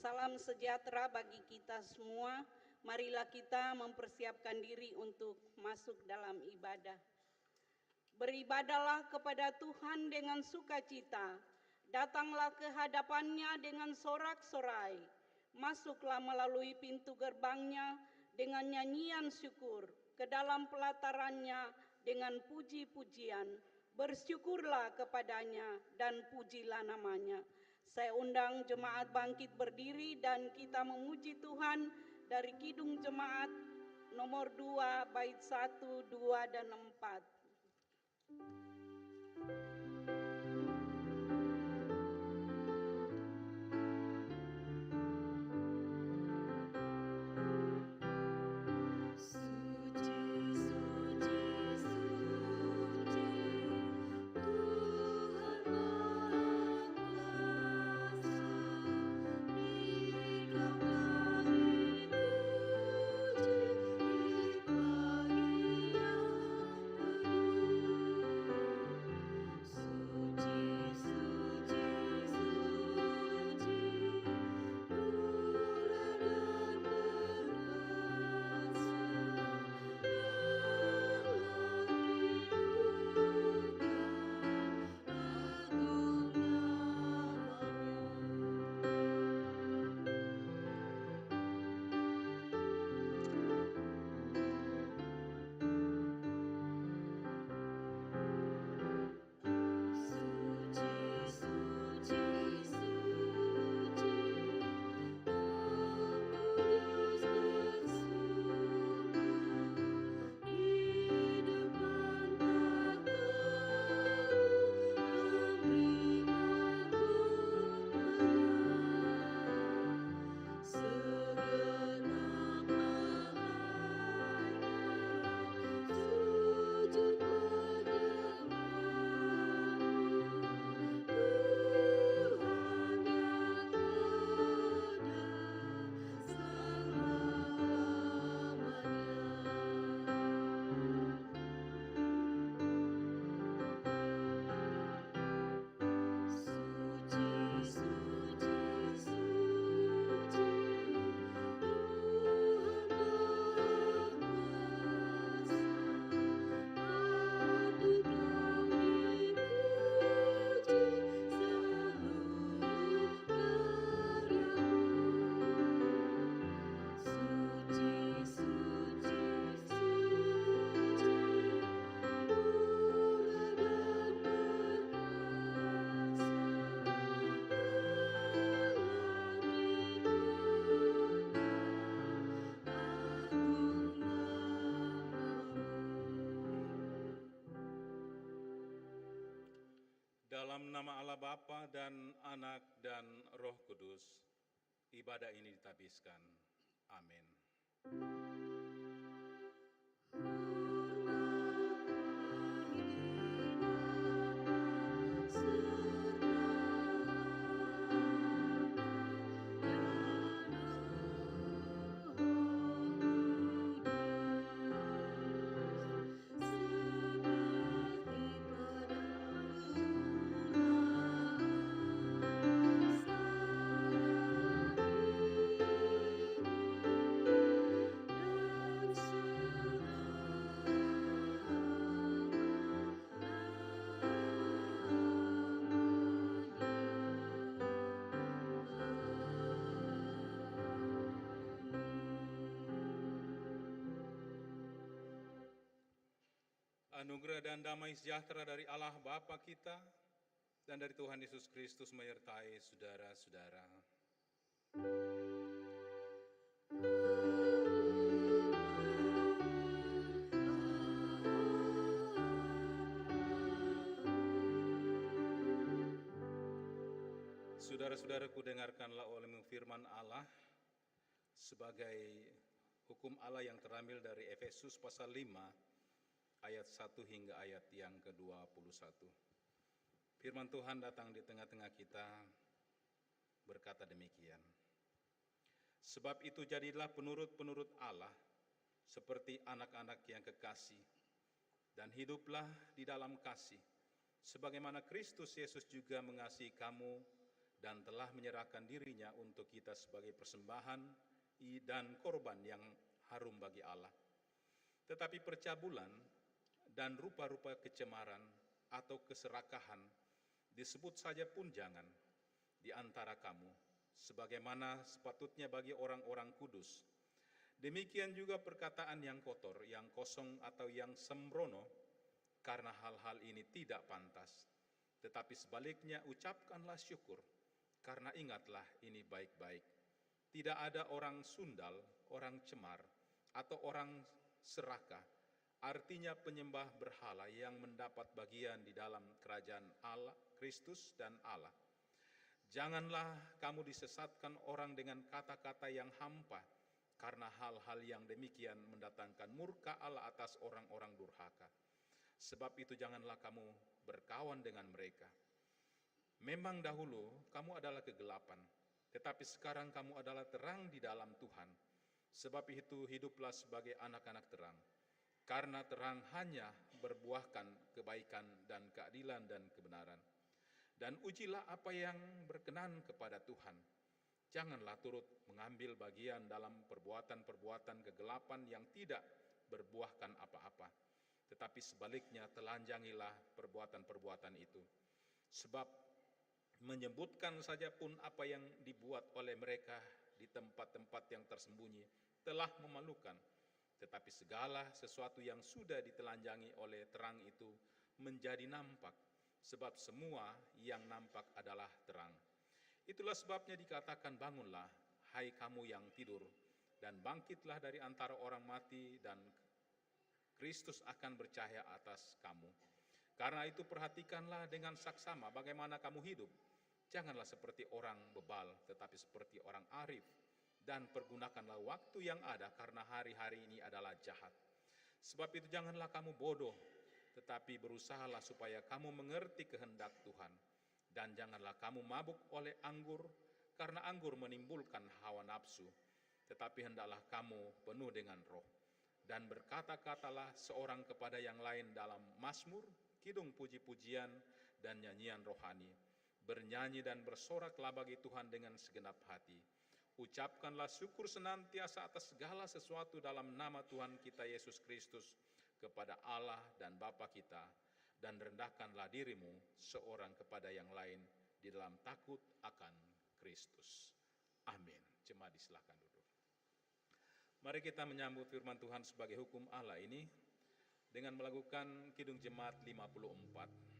Salam sejahtera bagi kita semua. Marilah kita mempersiapkan diri untuk masuk dalam ibadah. Beribadahlah kepada Tuhan dengan sukacita. Datanglah ke hadapannya dengan sorak-sorai. Masuklah melalui pintu gerbangnya dengan nyanyian syukur. Ke dalam pelatarannya dengan puji-pujian. Bersyukurlah kepadanya dan pujilah namanya. Saya undang jemaat bangkit berdiri dan kita memuji Tuhan dari Kidung Jemaat nomor 2 bait 1, 2, dan 4. Dalam nama Allah Bapa dan Anak dan Roh Kudus, ibadah ini ditabiskan. Amin. Anugerah dan damai sejahtera dari Allah Bapa kita dan dari Tuhan Yesus Kristus menyertai saudara-saudara. Saudara-saudaraku, dengarkanlah olehmu firman Allah sebagai hukum Allah yang terambil dari Efesus pasal 5 ayat 1 hingga ayat yang ke-21. Firman Tuhan datang di tengah-tengah kita berkata demikian. Sebab itu jadilah penurut-penurut Allah seperti anak-anak yang kekasih dan hiduplah di dalam kasih sebagaimana Kristus Yesus juga mengasihi kamu dan telah menyerahkan dirinya untuk kita sebagai persembahan dan korban yang harum bagi Allah. Tetapi percabulan dan rupa-rupa kecemaran atau keserakahan disebut saja pun jangan di antara kamu, sebagaimana sepatutnya bagi orang-orang kudus. Demikian juga perkataan yang kotor, yang kosong atau yang sembrono, karena hal-hal ini tidak pantas. Tetapi sebaliknya ucapkanlah syukur, karena ingatlah ini baik-baik. Tidak ada orang sundal, orang cemar, atau orang serakah, artinya penyembah berhala yang mendapat bagian di dalam kerajaan Allah, Kristus dan Allah. Janganlah kamu disesatkan orang dengan kata-kata yang hampa, karena hal-hal yang demikian mendatangkan murka Allah atas orang-orang durhaka. Sebab itu janganlah kamu berkawan dengan mereka. Memang dahulu kamu adalah kegelapan, tetapi sekarang kamu adalah terang di dalam Tuhan. Sebab itu hiduplah sebagai anak-anak terang, karena terang hanya berbuahkan kebaikan dan keadilan dan kebenaran. Dan ujilah apa yang berkenan kepada Tuhan. Janganlah turut mengambil bagian dalam perbuatan-perbuatan kegelapan yang tidak berbuahkan apa-apa, tetapi sebaliknya telanjangilah perbuatan-perbuatan itu. Sebab menyebutkan saja pun apa yang dibuat oleh mereka di tempat-tempat yang tersembunyi telah memalukan, tetapi segala sesuatu yang sudah ditelanjangi oleh terang itu menjadi nampak, sebab semua yang nampak adalah terang. Itulah sebabnya dikatakan, bangunlah, hai kamu yang tidur, dan bangkitlah dari antara orang mati, dan Kristus akan bercahaya atas kamu. Karena itu perhatikanlah dengan saksama bagaimana kamu hidup. Janganlah seperti orang bebal, tetapi seperti orang arif. Dan pergunakanlah waktu yang ada, karena hari-hari ini adalah jahat. Sebab itu janganlah kamu bodoh, tetapi berusahalah supaya kamu mengerti kehendak Tuhan. Dan janganlah kamu mabuk oleh anggur, karena anggur menimbulkan hawa nafsu. Tetapi hendaklah kamu penuh dengan roh. Dan berkata-katalah seorang kepada yang lain dalam mazmur, kidung puji-pujian, dan nyanyian rohani. Bernyanyi dan bersoraklah bagi Tuhan dengan segenap hati. Ucapkanlah syukur senantiasa atas segala sesuatu dalam nama Tuhan kita Yesus Kristus kepada Allah dan Bapa kita, dan rendahkanlah dirimu seorang kepada yang lain di dalam takut akan Kristus. Amin. Jemaat silakan duduk. Mari kita menyambut firman Tuhan sebagai hukum Allah ini dengan melakukan Kidung Jemaat 54.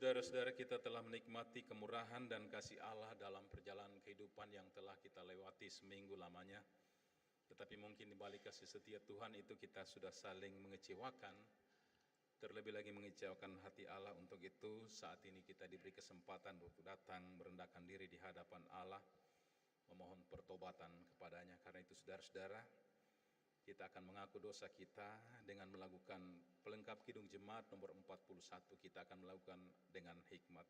Saudara-saudara, kita telah menikmati kemurahan dan kasih Allah dalam perjalanan kehidupan yang telah kita lewati seminggu lamanya. Tetapi mungkin di balik kasih setia Tuhan itu kita sudah saling mengecewakan, terlebih lagi mengecewakan hati Allah. Untuk itu saat ini kita diberi kesempatan untuk datang merendahkan diri di hadapan Allah, memohon pertobatan kepadanya. Karena itu saudara-saudara, kita akan mengaku dosa kita dengan melakukan pelengkap Kidung Jemaat nomor 41. Kita akan melakukan dengan hikmat.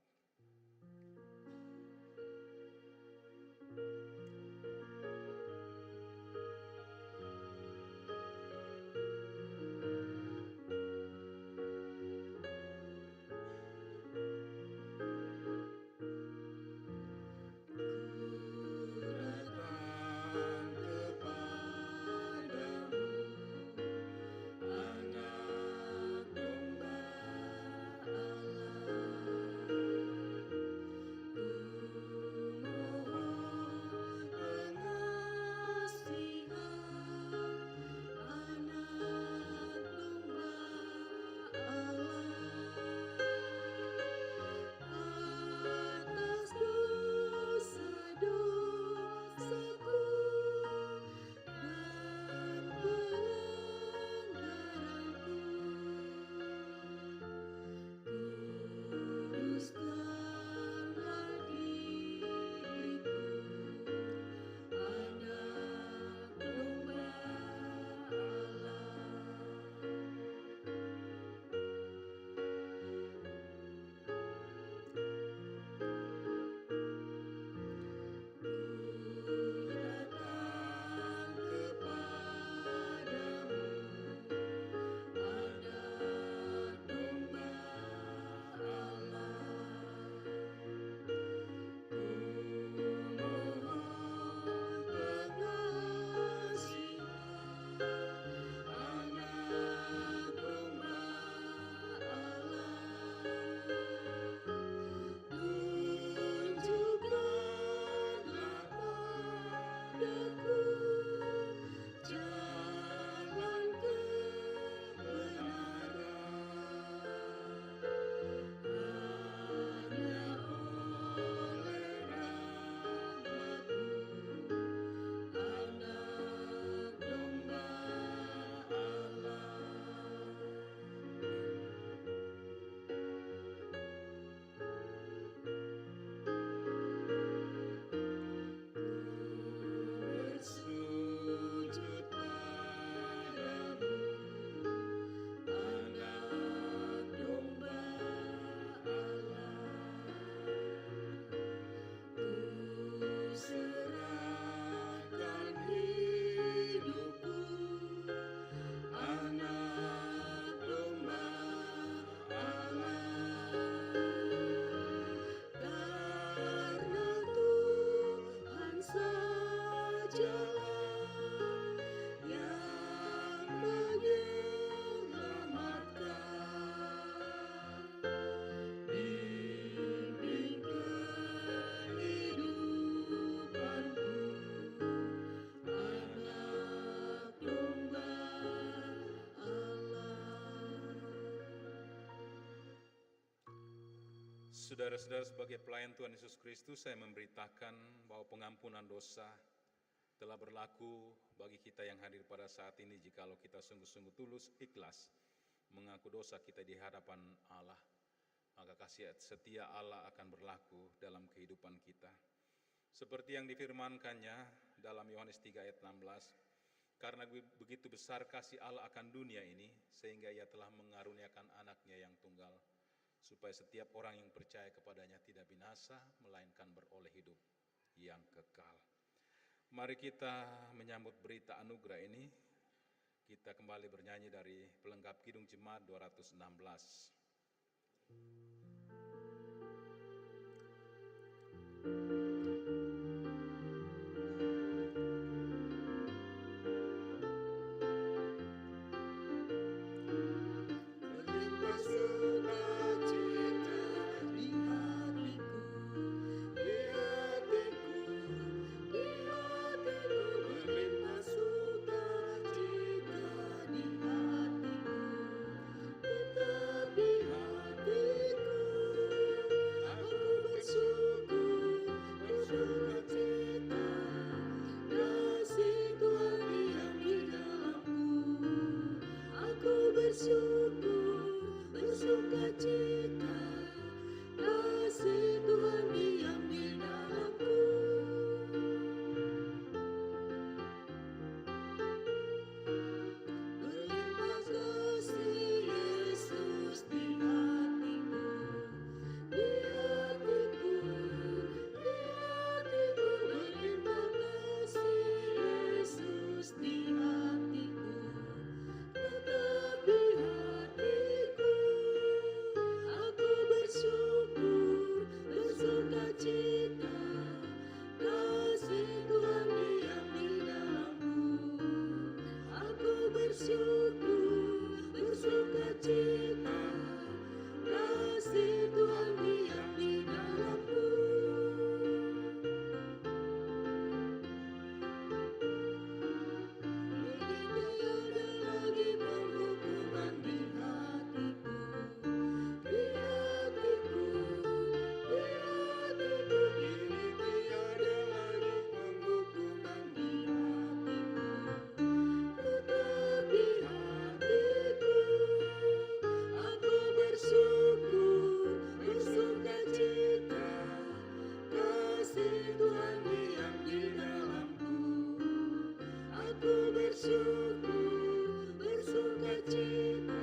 Saudara-saudara, sebagai pelayan Tuhan Yesus Kristus, saya memberitakan bahwa pengampunan dosa telah berlaku bagi kita yang hadir pada saat ini. Jikalau kita sungguh-sungguh tulus, ikhlas mengaku dosa kita di hadapan Allah, maka kasih setia Allah akan berlaku dalam kehidupan kita. Seperti yang difirmankannya dalam Yohanes 3 ayat 16, karena begitu besar kasih Allah akan dunia ini, sehingga ia telah mengaruniakan anaknya yang tunggal, supaya setiap orang yang percaya kepadanya tidak binasa, melainkan beroleh hidup yang kekal. Mari kita menyambut berita anugerah ini. Kita kembali bernyanyi dari pelengkap Kidung Jemaat 216. Tetap di hatiku. bersyukur, bersukacita,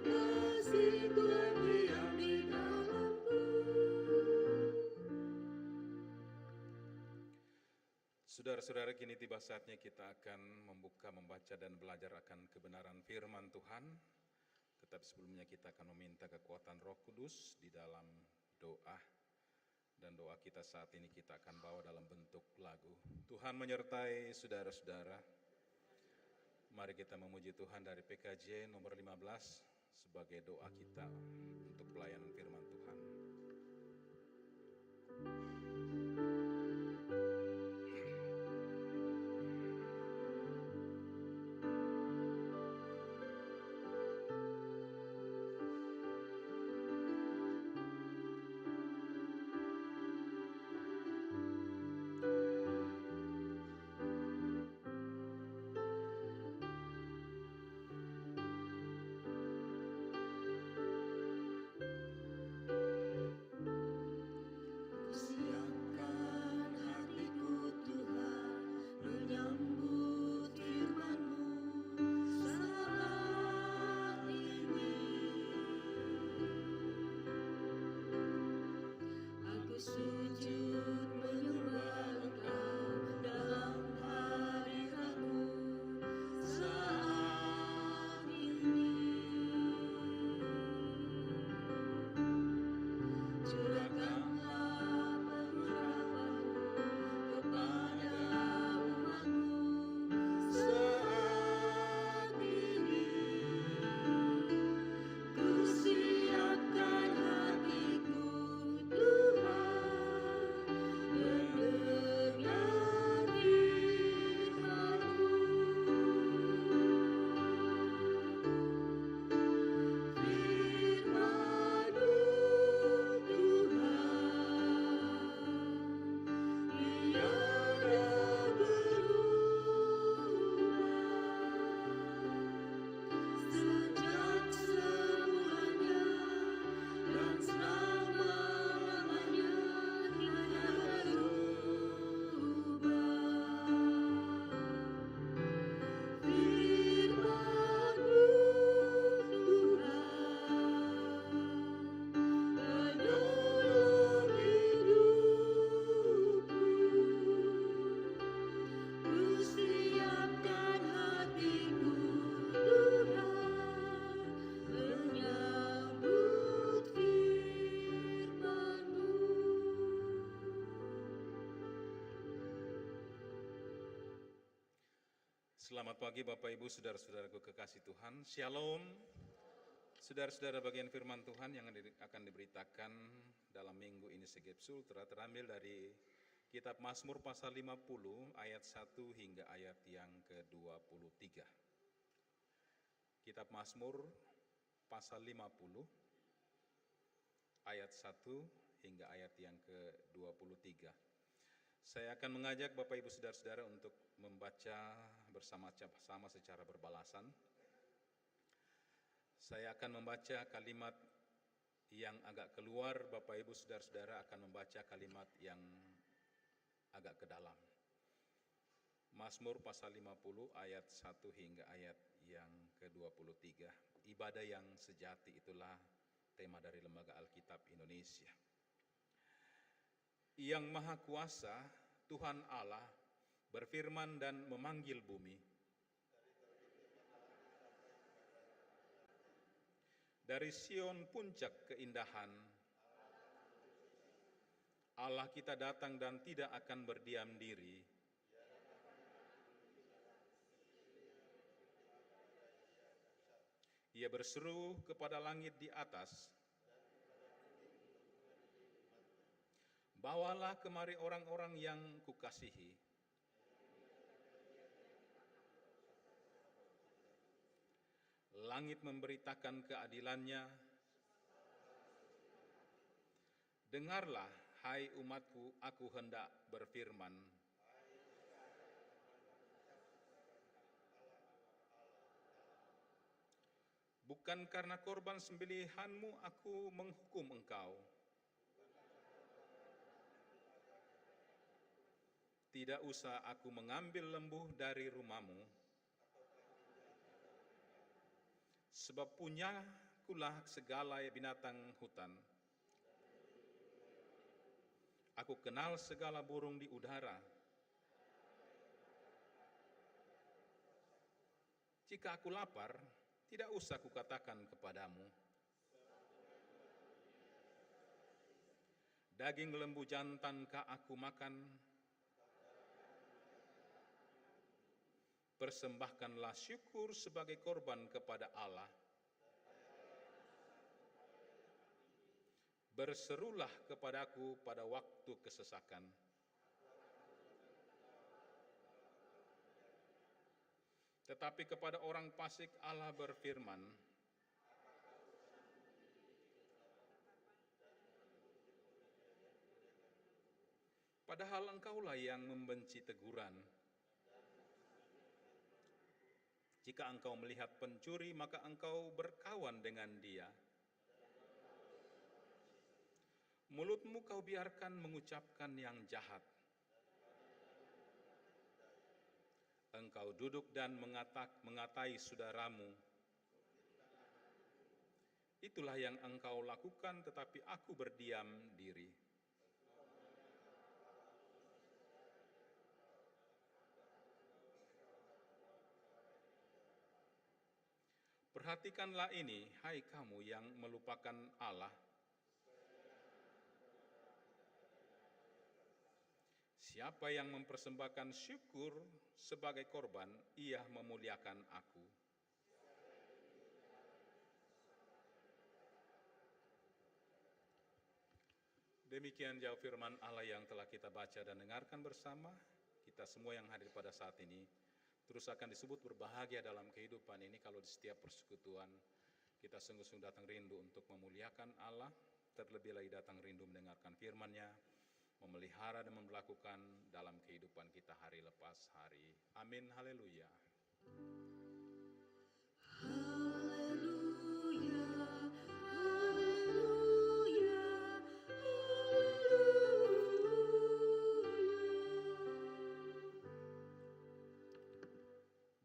kasih Tuhan diam di dalamku. Saudara-saudara, kini tiba saatnya kita akan membaca dan belajar akan kebenaran firman Tuhan. Tetapi sebelumnya kita akan meminta kekuatan Roh Kudus di dalam doa. Dan doa kita saat ini kita akan bawa dalam bentuk lagu. Tuhan menyertai saudara-saudara. Mari kita memuji Tuhan dari PKJ nomor 15 sebagai doa kita untuk pelayanan firman Tuhan. Siapkan hatiku Tuhan, menyambut firman-Mu saat ini. Aku sujud menyembah Engkau dalam hadirat-Mu saat ini. Curahkanlah pengharapan-Mu kepada umat-Mu saat ini. Ku siapkan hatiku Tuhan, mendengar firman-Mu. Firman-Mu Tuhan, tiada berubah, sejak semulanya dan selama-lamanya tiada berubah. Firman-Mu Tuhan, penolong hidupku. Ku siapkan hatiku Tuhan, menyambut firman-Mu. Selamat pagi Bapak Ibu, saudara-saudaraku kekasih Tuhan. Shalom. Saudara-saudara, bagian firman Tuhan yang akan diberitakan dalam minggu ini Segepsul terambil dari Kitab Mazmur pasal 50 ayat 1 hingga ayat yang ke-23. Kitab Mazmur pasal 50 ayat 1 hingga ayat yang ke-23. Saya akan mengajak Bapak Ibu saudara-saudara untuk membaca bersama-sama secara berbalasan. Saya akan membaca kalimat yang agak keluar, Bapak Ibu saudara-saudara akan membaca kalimat yang agak ke dalam. Mazmur pasal 50 ayat 1 hingga ayat yang ke-23. Ibadah yang sejati, itulah tema dari Lembaga Alkitab Indonesia. Yang Maha Kuasa, Tuhan Allah, berfirman dan memanggil bumi. Dari Sion puncak keindahan, Allah kita datang dan tidak akan berdiam diri. Ia berseru kepada langit di atas, bawalah kemari orang-orang yang kukasihi. Langit memberitakan keadilannya. Dengarlah, hai umatku, aku hendak berfirman. Bukan karena korban sembelihanmu aku menghukum engkau. tidak usah aku mengambil lembu dari rumahmu, sebab punyakulah segala binatang hutan. Aku kenal segala burung di udara. Jika aku lapar, tidak usah kukatakan kepadamu, daging lembu jantankah aku makan? Persembahkanlah syukur sebagai korban kepada Allah. Berserulah kepadaku pada waktu kesesakan. Tetapi kepada orang fasik Allah berfirman, padahal engkaulah yang membenci teguran. Jika engkau melihat pencuri, maka engkau berkawan dengan dia. Mulutmu kau biarkan mengucapkan yang jahat. Engkau duduk dan mengatai saudaramu. Itulah yang engkau lakukan, tetapi aku berdiam diri. Perhatikanlah ini, hai kamu yang melupakan Allah. Siapa yang mempersembahkan syukur sebagai korban, ia memuliakan aku. Demikian jauh firman Allah yang telah kita baca dan dengarkan bersama. Kita semua yang hadir pada saat ini terus akan disebut berbahagia dalam kehidupan ini kalau di setiap persekutuan kita sungguh-sungguh datang rindu untuk memuliakan Allah, terlebih lagi datang rindu mendengarkan firman-Nya, memelihara dan memperlakukan dalam kehidupan kita hari lepas hari. Amin, haleluya. Haleluya, haleluya, haleluya.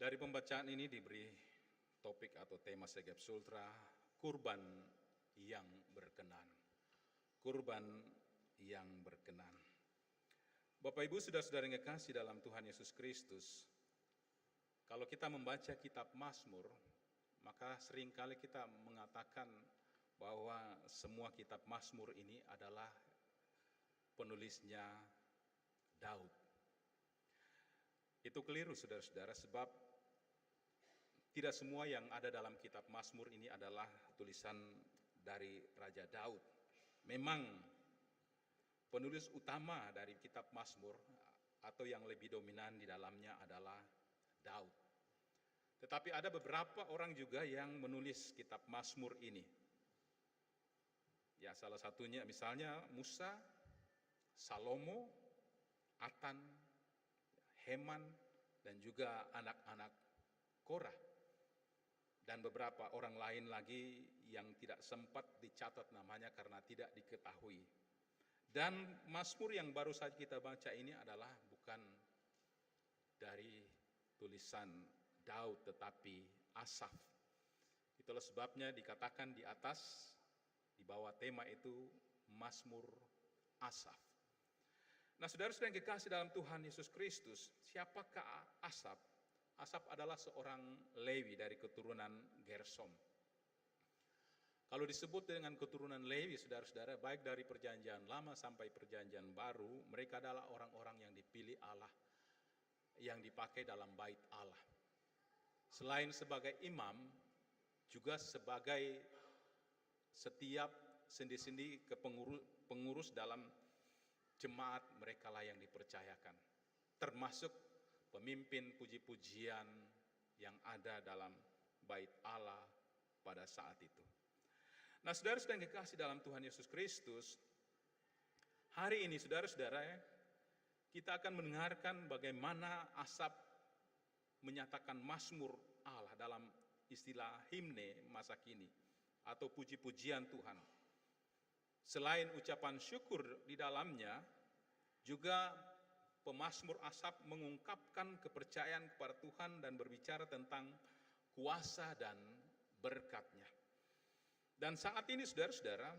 Dari pembacaan ini diberi topik atau tema Segep Sultra, kurban yang berkenan. Kurban yang berkenan. Bapak Ibu saudara-saudara yang kekasih dalam Tuhan Yesus Kristus, kalau kita membaca kitab Mazmur, maka seringkali kita mengatakan bahwa semua kitab Mazmur ini adalah penulisnya Daud. Itu keliru saudara-saudara, sebab tidak semua yang ada dalam kitab Mazmur ini adalah tulisan dari Raja Daud. Memang penulis utama dari kitab Mazmur atau yang lebih dominan di dalamnya adalah Daud. Tetapi ada beberapa orang juga yang menulis kitab Mazmur ini. Ya, salah satunya misalnya Musa, Salomo, Atan, Heman, dan juga anak-anak Korah. Dan beberapa orang lain lagi yang tidak sempat dicatat namanya karena tidak diketahui. Dan Mazmur yang baru saja kita baca ini adalah bukan dari tulisan Daud tetapi Asaf. Itulah sebabnya dikatakan di atas, di bawah tema itu Mazmur Asaf. Nah, saudara-saudara yang kekasih dalam Tuhan Yesus Kristus, siapakah Asaf? Asaf adalah seorang Lewi dari keturunan Gersom. Kalau disebut dengan keturunan Lewi, saudara-saudara, baik dari perjanjian lama sampai perjanjian baru, mereka adalah orang-orang yang dipilih Allah, yang dipakai dalam bait Allah. Selain sebagai imam, juga sebagai setiap sendi-sendi pengurus dalam jemaat mereka lah yang dipercayakan. Termasuk pemimpin puji-pujian yang ada dalam bait Allah pada saat itu. Nah, saudara-saudara yang kekasih dalam Tuhan Yesus Kristus, hari ini saudara-saudara, kita akan mendengarkan bagaimana Asaf menyatakan mazmur Allah dalam istilah himne masa kini atau puji-pujian Tuhan. Selain ucapan syukur di dalamnya, juga pemazmur Asaf mengungkapkan kepercayaan kepada Tuhan dan berbicara tentang kuasa dan berkat-Nya. Dan saat ini saudara-saudara,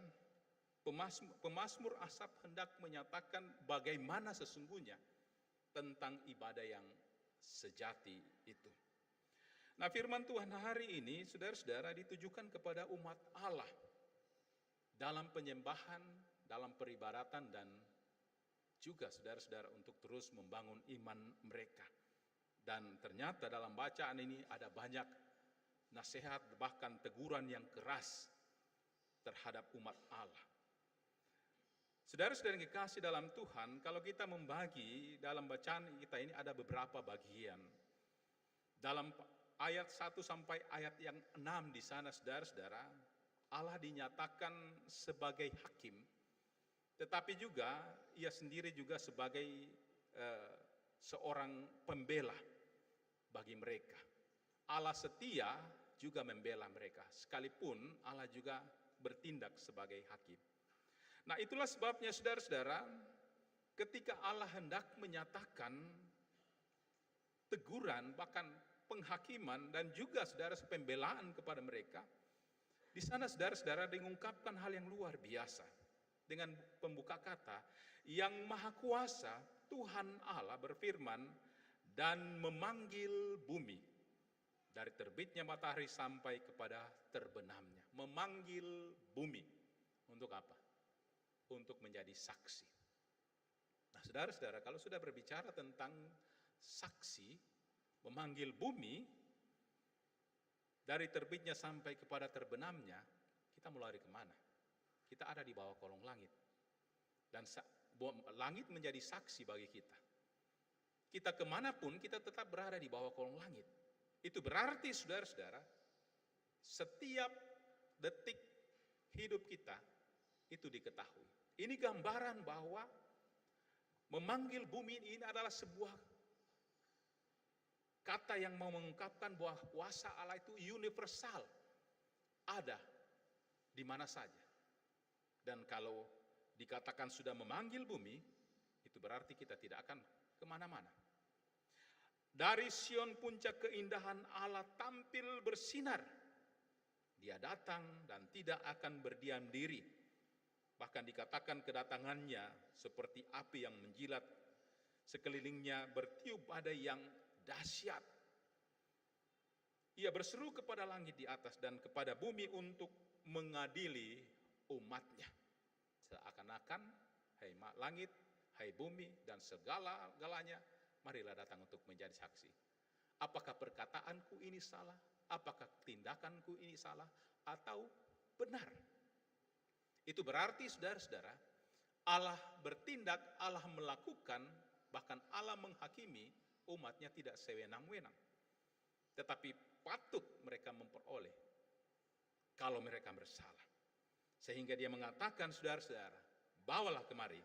pemazmur Asaf hendak menyatakan bagaimana sesungguhnya tentang ibadah yang sejati itu. Nah, firman Tuhan hari ini saudara-saudara ditujukan kepada umat Allah dalam penyembahan, dalam peribadatan, dan juga saudara-saudara untuk terus membangun iman mereka. Dan ternyata dalam bacaan ini ada banyak nasihat bahkan teguran yang keras terhadap umat Allah. Saudara-saudara yang dikasih dalam Tuhan, kalau kita membagi dalam bacaan kita ini ada beberapa bagian. Dalam ayat 1 sampai ayat yang 6 di sana saudara-saudara, Allah dinyatakan sebagai hakim, tetapi juga ia sendiri juga sebagai seorang pembela bagi mereka. Allah setia juga membela mereka, sekalipun Allah juga bertindak sebagai hakim. Nah, itulah sebabnya saudara-saudara, ketika Allah hendak menyatakan teguran, bahkan penghakiman dan juga saudara pembelaan kepada mereka, di sana saudara-saudara diungkapkan hal yang luar biasa dengan pembuka kata, yang maha kuasa Tuhan Allah berfirman dan memanggil bumi dari terbitnya matahari sampai kepada terbenamnya. Memanggil bumi untuk apa? Untuk menjadi saksi. Nah, saudara-saudara, kalau sudah berbicara tentang saksi, memanggil bumi dari terbitnya sampai kepada terbenamnya, kita mau lari kemana? Kita ada di bawah kolong langit. Dan langit menjadi saksi bagi kita. Kita kemanapun, kita tetap berada di bawah kolong langit. Itu berarti saudara-saudara, setiap detik hidup kita itu diketahui. Ini gambaran bahwa memanggil bumi ini adalah sebuah kata yang mau mengungkapkan bahwa kuasa Allah itu universal, ada di mana saja. Dan kalau dikatakan sudah memanggil bumi, itu berarti kita tidak akan kemana-mana. Dari Sion puncak keindahan Allah tampil bersinar. Dia datang dan tidak akan berdiam diri. Bahkan dikatakan kedatangannya seperti api yang menjilat, sekelilingnya bertiup badai yang dahsyat. Ia berseru kepada langit di atas dan kepada bumi untuk mengadili umatnya. Seakan-akan, hai langit, hai bumi, dan segala-galanya, marilah datang untuk menjadi saksi. Apakah perkataanku ini salah? Apakah tindakanku ini salah? Atau benar? Itu berarti saudara-saudara, Allah bertindak, Allah melakukan, bahkan Allah menghakimi umatnya tidak sewenang-wenang. Tetapi patut mereka memperoleh kalau mereka bersalah. Sehingga dia mengatakan, saudara-saudara, bawalah kemari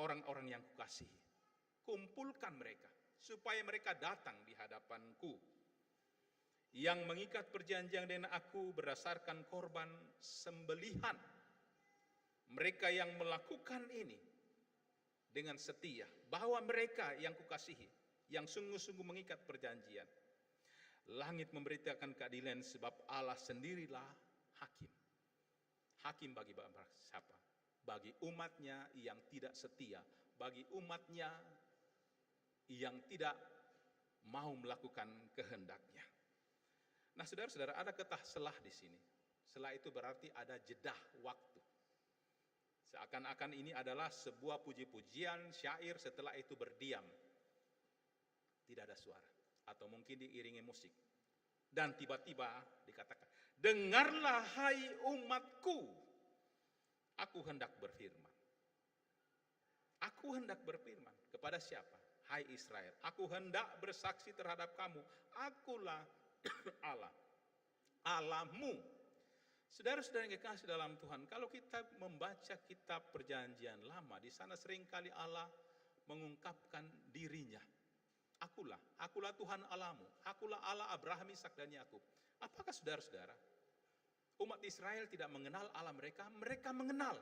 orang-orang yang kukasihi. Kumpulkan mereka, supaya mereka datang di hadapanku. Yang mengikat perjanjian dengan aku berdasarkan korban sembelihan. Mereka yang melakukan ini dengan setia, bahwa mereka yang kukasihi, yang sungguh-sungguh mengikat perjanjian. Langit memberitakan keadilan sebab Allah sendirilah hakim. Hakim bagi siapa? Bagi umatnya yang tidak setia, bagi umatnya yang tidak mau melakukan kehendaknya. Nah, saudara-saudara, ada kata selah di sini. Selah itu berarti ada jedah waktu. Seakan-akan ini adalah sebuah puji-pujian, syair, setelah itu berdiam. Tidak ada suara. Atau mungkin diiringi musik. Dan tiba-tiba dikatakan, dengarlah hai umatku, aku hendak berfirman. Aku hendak berfirman kepada siapa? Hai Israel, aku hendak bersaksi terhadap kamu. Akulah Allah, Allahmu. Saudara-saudara yang dikasih dalam Tuhan, kalau kita membaca kitab perjanjian lama, di sana seringkali Allah mengungkapkan dirinya. Akulah Tuhan Allahmu, akulah Allah Abraham, Ishak dan Yakub. Apakah saudara-saudara, umat Israel tidak mengenal Allah mereka? Mereka mengenal.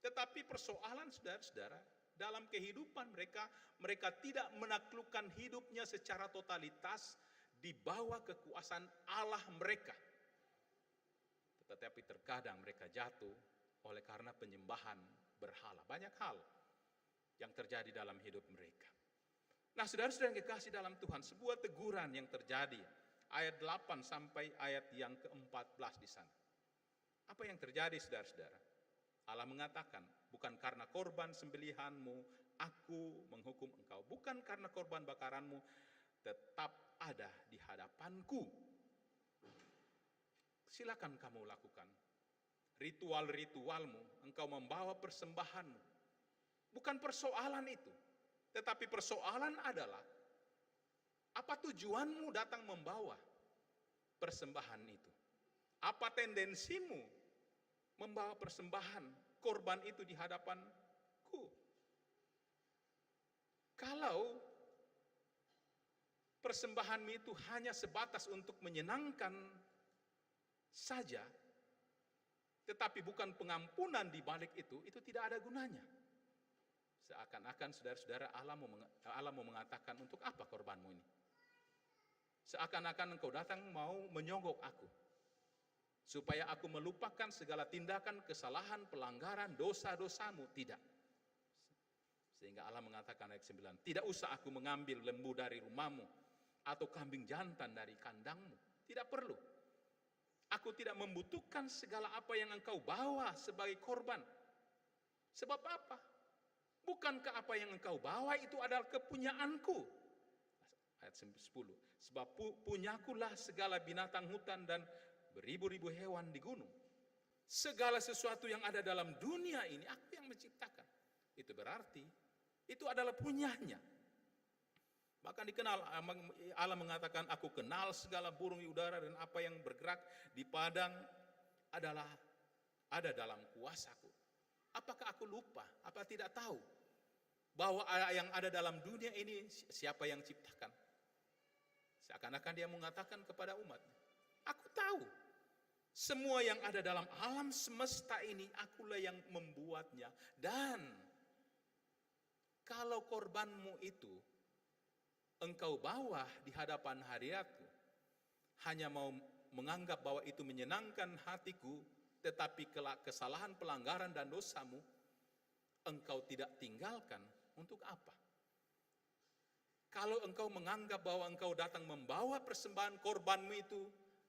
Tetapi persoalan saudara-saudara, dalam kehidupan mereka. Mereka tidak menaklukkan hidupnya secara totalitas di bawah kekuasaan Allah mereka. Tetapi terkadang mereka jatuh oleh karena penyembahan berhala. Banyak hal yang terjadi dalam hidup mereka. Nah, saudara-saudara yang kekasih dalam Tuhan, sebuah teguran yang terjadi ayat 8 sampai ayat yang ke-14 di sana. Apa yang terjadi, saudara-saudara? Allah mengatakan, bukan karena korban sembelihanmu aku menghukum engkau, bukan karena korban bakaranmu tetap ada di hadapanku. Silakan kamu lakukan ritual-ritualmu, engkau membawa persembahanmu. Bukan persoalan itu, tetapi persoalan adalah apa tujuanmu datang membawa persembahan itu? Apa tendensimu membawa persembahan korban itu di hadapanku? Kalau persembahanmu itu hanya sebatas untuk menyenangkan saja, tetapi bukan pengampunan di balik itu tidak ada gunanya. Seakan-akan saudara-saudara Allah mau mengatakan, untuk apa korbanmu ini? Seakan-akan engkau datang mau menyogok aku, supaya aku melupakan segala tindakan, kesalahan, pelanggaran, dosa-dosamu. Tidak. Sehingga Allah mengatakan ayat 9, tidak usah aku mengambil lembu dari rumahmu, atau kambing jantan dari kandangmu. Tidak perlu. Aku tidak membutuhkan segala apa yang engkau bawa sebagai korban. Sebab apa? Bukankah apa yang engkau bawa itu adalah kepunyaanku? Ayat 10. Sebab punyakulah segala binatang hutan dan beribu-ribu hewan di gunung. Segala sesuatu yang ada dalam dunia ini aku yang menciptakan. Itu berarti itu adalah punyanya. Bahkan dikenal, Allah mengatakan, aku kenal segala burung di udara dan apa yang bergerak di padang adalah ada dalam kuasaku. Apakah aku lupa? Apa tidak tahu bahwa yang ada dalam dunia ini siapa yang ciptakan? Seakan-akan dia mengatakan kepada umatnya, aku tahu semua yang ada dalam alam semesta ini, akulah yang membuatnya. Dan kalau korbanmu itu engkau bawa di hadapan hadiratku, hanya mau menganggap bahwa itu menyenangkan hatiku, tetapi kesalahan, pelanggaran, dan dosamu engkau tidak tinggalkan, untuk apa? Kalau engkau menganggap bahwa engkau datang membawa persembahan korbanmu itu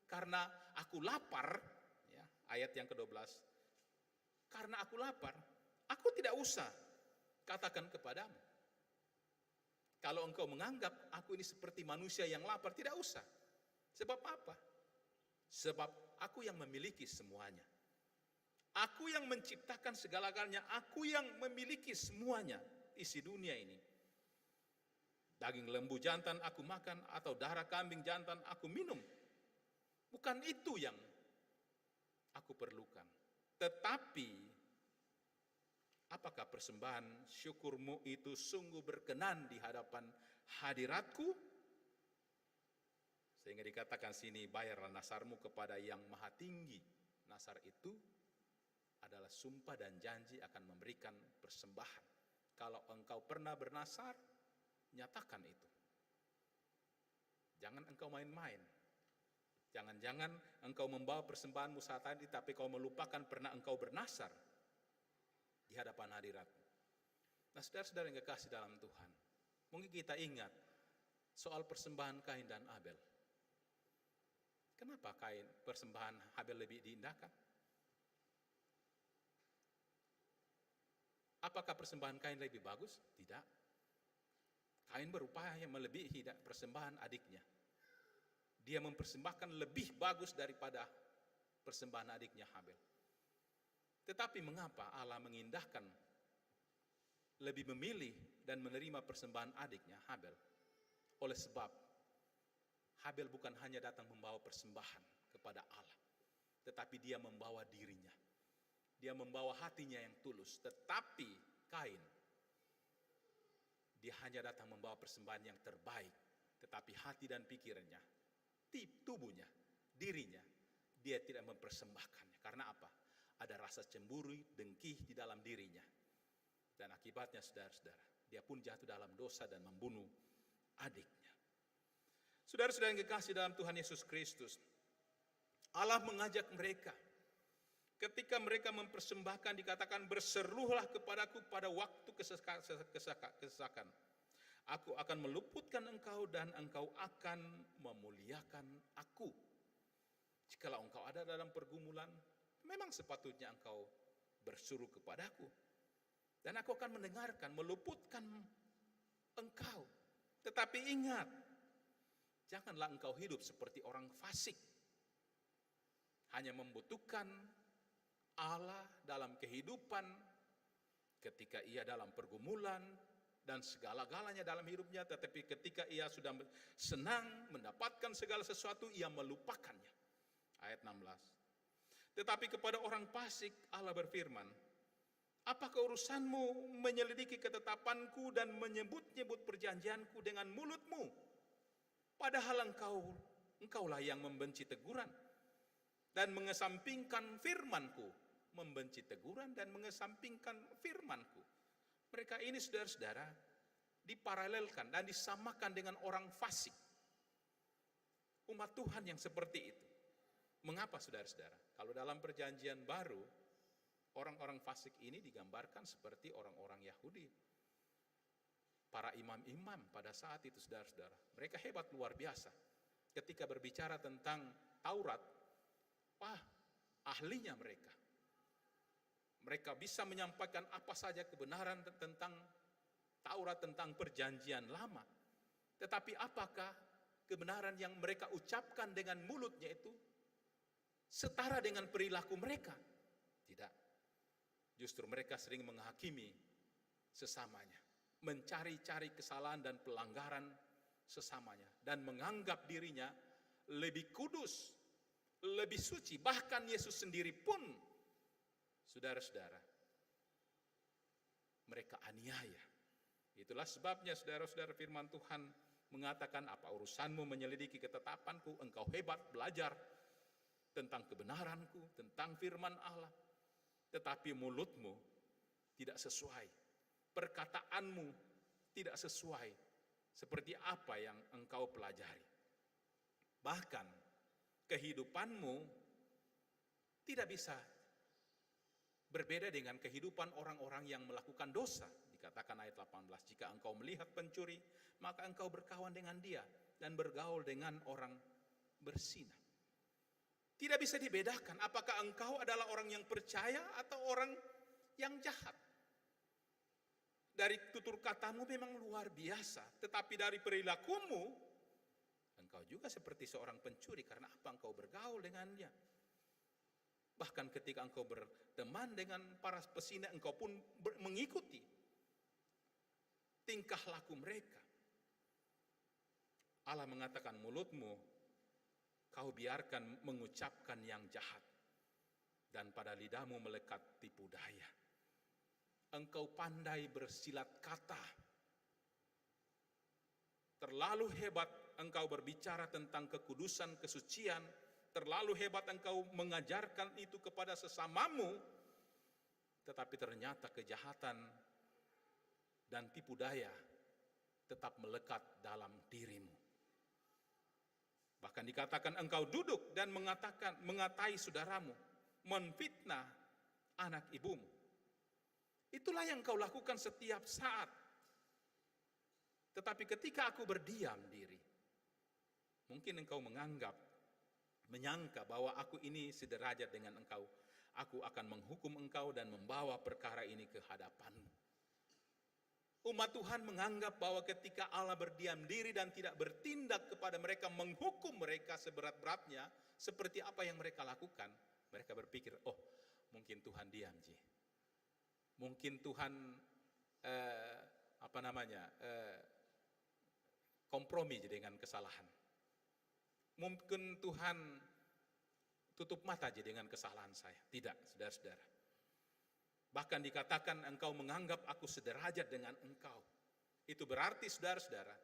karena aku lapar, ya, ayat yang ke-12, karena aku lapar, aku tidak usah katakan kepadamu. Kalau engkau menganggap aku ini seperti manusia yang lapar, tidak usah. Sebab apa? Sebab aku yang memiliki semuanya. Aku yang menciptakan segala-galanya, aku yang memiliki semuanya, isi dunia ini. Daging lembu jantan aku makan, atau darah kambing jantan aku minum. Bukan itu yang aku perlukan. Tetapi, apakah persembahan syukurmu itu sungguh berkenan di hadapan hadiratku? Sehingga dikatakan sini, bayarlah nasarmu kepada yang maha tinggi. Nasar itu adalah sumpah dan janji akan memberikan persembahan. Kalau engkau pernah bernasar, nyatakan itu. Jangan engkau main-main. Jangan-jangan engkau membawa persembahanmu saat tadi, tapi kau melupakan pernah engkau bernasar di hadapan hadiratmu. Nah, saudara-saudara yang kekasih dalam Tuhan, mungkin kita ingat soal persembahan Kain dan Abel. Kenapa persembahan Abel lebih diindahkan? Apakah persembahan Kain lebih bagus? Tidak. Kain berupaya melebihi persembahan adiknya. Dia mempersembahkan lebih bagus daripada persembahan adiknya Habel. Tetapi mengapa Allah mengindahkan, lebih memilih dan menerima persembahan adiknya Habel? Oleh sebab Habel bukan hanya datang membawa persembahan kepada Allah, tetapi dia membawa dirinya. Dia membawa hatinya yang tulus. Tetapi Kain, dia hanya datang membawa persembahan yang terbaik, tetapi hati dan pikirannya, tubuhnya, dirinya, dia tidak mempersembahkannya. Karena apa? Ada rasa cemburu, dengki di dalam dirinya. Dan akibatnya saudara-saudara, dia pun jatuh dalam dosa dan membunuh adiknya. Saudara-saudara yang kekasih dalam Tuhan Yesus Kristus, Allah mengajak mereka ketika mereka mempersembahkan, dikatakan berserulah kepadaku pada waktu kesesakan. Aku akan meluputkan engkau dan engkau akan memuliakan aku. Jikalau engkau ada dalam pergumulan, memang sepatutnya engkau berseru kepadaku. Dan aku akan mendengarkan, meluputkan engkau. Tetapi ingat, janganlah engkau hidup seperti orang fasik. Hanya membutuhkan Allah dalam kehidupan ketika ia dalam pergumulan dan segala-galanya dalam hidupnya, tetapi ketika ia sudah senang mendapatkan segala sesuatu, ia melupakannya. Ayat 16. Tetapi kepada orang fasik Allah berfirman, apakah urusanmu menyelidiki ketetapanku dan menyebut-nyebut perjanjianku dengan mulutmu? Padahal engkaulah yang membenci teguran dan mengesampingkan firmanku. Membenci teguran dan mengesampingkan firmanku. Mereka ini saudara-saudara diparalelkan dan disamakan dengan orang fasik. Umat Tuhan yang seperti itu. Mengapa saudara-saudara? Kalau dalam perjanjian baru, orang-orang fasik ini digambarkan seperti orang-orang Yahudi. Para imam-imam pada saat itu saudara-saudara, mereka hebat luar biasa. Ketika berbicara tentang Taurat, ahlinya mereka. Mereka bisa menyampaikan apa saja kebenaran tentang Taurat, tentang perjanjian lama. Tetapi apakah kebenaran yang mereka ucapkan dengan mulutnya itu setara dengan perilaku mereka? Tidak. Justru mereka sering menghakimi sesamanya, mencari-cari kesalahan dan pelanggaran sesamanya, dan menganggap dirinya lebih kudus, lebih suci. Bahkan Yesus sendiri pun, saudara-saudara, mereka aniaya. Itulah sebabnya saudara-saudara firman Tuhan mengatakan, apa urusanmu menyelidiki ketetapanku? Engkau hebat belajar tentang kebenaranku, tentang firman Allah. Tetapi mulutmu tidak sesuai, perkataanmu tidak sesuai seperti apa yang engkau pelajari. Bahkan kehidupanmu tidak bisa berbeda dengan kehidupan orang-orang yang melakukan dosa. Dikatakan ayat 18, jika engkau melihat pencuri, maka engkau berkawan dengan dia dan bergaul dengan orang berzina. Tidak bisa dibedakan apakah engkau adalah orang yang percaya atau orang yang jahat. Dari tutur katamu memang luar biasa, tetapi dari perilakumu, engkau juga seperti seorang pencuri. Karena apa? Engkau bergaul dengannya. Bahkan ketika engkau berteman dengan para pesina, engkau pun mengikuti tingkah laku mereka. Allah mengatakan, mulutmu kau biarkan mengucapkan yang jahat, dan pada lidahmu melekat tipu daya. Engkau pandai bersilat kata. Terlalu hebat engkau berbicara tentang kekudusan, kesucian. Terlalu hebat engkau mengajarkan itu kepada sesamamu. Tetapi ternyata kejahatan dan tipu daya tetap melekat dalam dirimu. Bahkan dikatakan engkau duduk dan mengatai saudaramu, menfitnah anak ibumu. Itulah yang kau lakukan setiap saat. Tetapi ketika aku berdiam diri, mungkin engkau menyangka bahwa aku ini sederajat dengan engkau. Aku akan menghukum engkau dan membawa perkara ini ke hadapanmu. Umat Tuhan menganggap bahwa ketika Allah berdiam diri dan tidak bertindak kepada mereka, menghukum mereka seberat-beratnya, seperti apa yang mereka lakukan, mereka berpikir, oh mungkin Tuhan diam, Ji. Mungkin Tuhan kompromi dengan kesalahan. Mungkin Tuhan tutup mata aja dengan kesalahan saya. Tidak, saudara-saudara. Bahkan dikatakan engkau menganggap aku sederajat dengan engkau. Itu berarti saudara-saudara,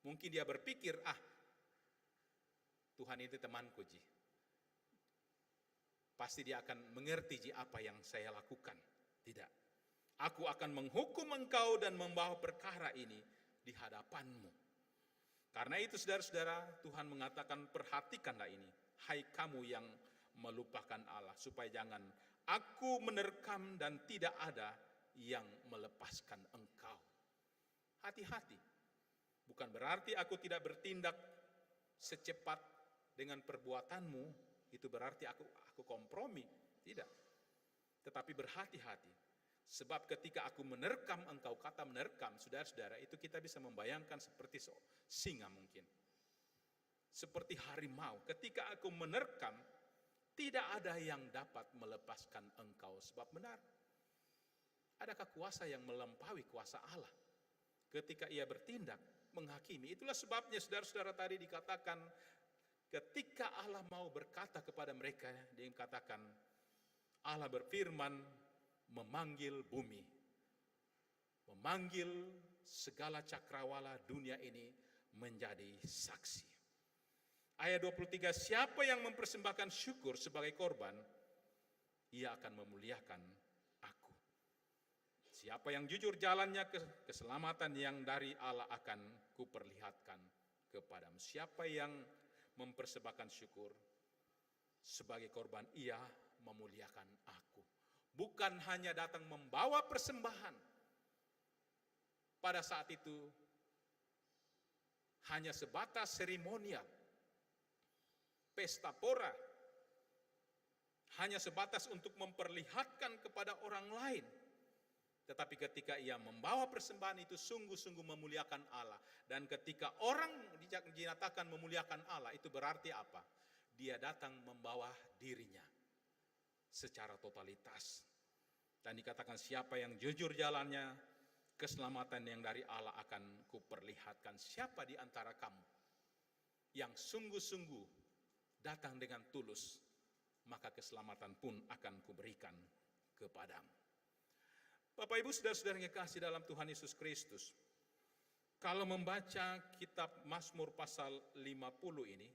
mungkin dia berpikir, Tuhan itu temanku, Ji. Pasti dia akan mengerti, Ji, apa yang saya lakukan. Tidak. Aku akan menghukum engkau dan membawa perkara ini di hadapanmu. Karena itu saudara-saudara, Tuhan mengatakan perhatikanlah ini, hai kamu yang melupakan Allah, supaya jangan aku menerkam dan tidak ada yang melepaskan engkau. Hati-hati, bukan berarti aku tidak bertindak secepat dengan perbuatanmu, itu berarti aku kompromi, tidak. Tetapi berhati-hati, sebab ketika aku menerkam engkau, kata menerkam, saudara-saudara, itu kita bisa membayangkan seperti singa mungkin. Seperti harimau, ketika aku menerkam, tidak ada yang dapat melepaskan engkau. Sebab benar, adakah kuasa yang melampaui kuasa Allah ketika ia bertindak menghakimi? Itulah sebabnya saudara-saudara tadi dikatakan, ketika Allah mau berkata kepada mereka, dia katakan, Allah berfirman, memanggil bumi, memanggil segala cakrawala dunia ini menjadi saksi. Ayat 23, siapa yang mempersembahkan syukur sebagai korban, ia akan memuliakan aku. Siapa yang jujur jalannya, keselamatan yang dari Allah akan kuperlihatkan kepadamu. Siapa yang mempersembahkan syukur sebagai korban, ia memuliakan aku. Bukan hanya datang membawa persembahan. Pada saat itu hanya sebatas seremonial, pesta pora, hanya sebatas untuk memperlihatkan kepada orang lain. Tetapi ketika ia membawa persembahan itu sungguh-sungguh memuliakan Allah. Dan ketika orang dinyatakan memuliakan Allah, itu berarti apa? Dia datang membawa dirinya secara totalitas. Dan dikatakan siapa yang jujur jalannya, keselamatan yang dari Allah akan kuperlihatkan. Siapa di antara kamu yang sungguh-sungguh datang dengan tulus, maka keselamatan pun akan kuberikan kepadamu. Bapak Ibu saudara-saudara yang kasih dalam Tuhan Yesus Kristus, kalau membaca kitab Mazmur pasal 50 ini,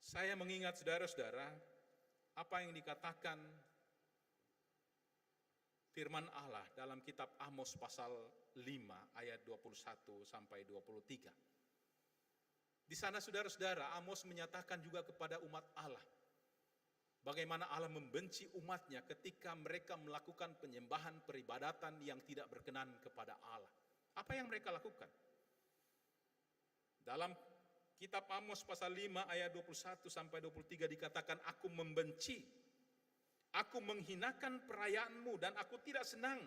saya mengingat saudara-saudara apa yang dikatakan firman Allah dalam kitab Amos pasal 5 ayat 21 sampai 23. Di sana saudara-saudara, Amos menyatakan juga kepada umat Allah, bagaimana Allah membenci umatnya ketika mereka melakukan penyembahan peribadatan yang tidak berkenan kepada Allah. Apa yang mereka lakukan? Dalam kitab Amos pasal 5 ayat 21 sampai 23 dikatakan, aku membenci, aku menghinakan perayaanmu dan aku tidak senang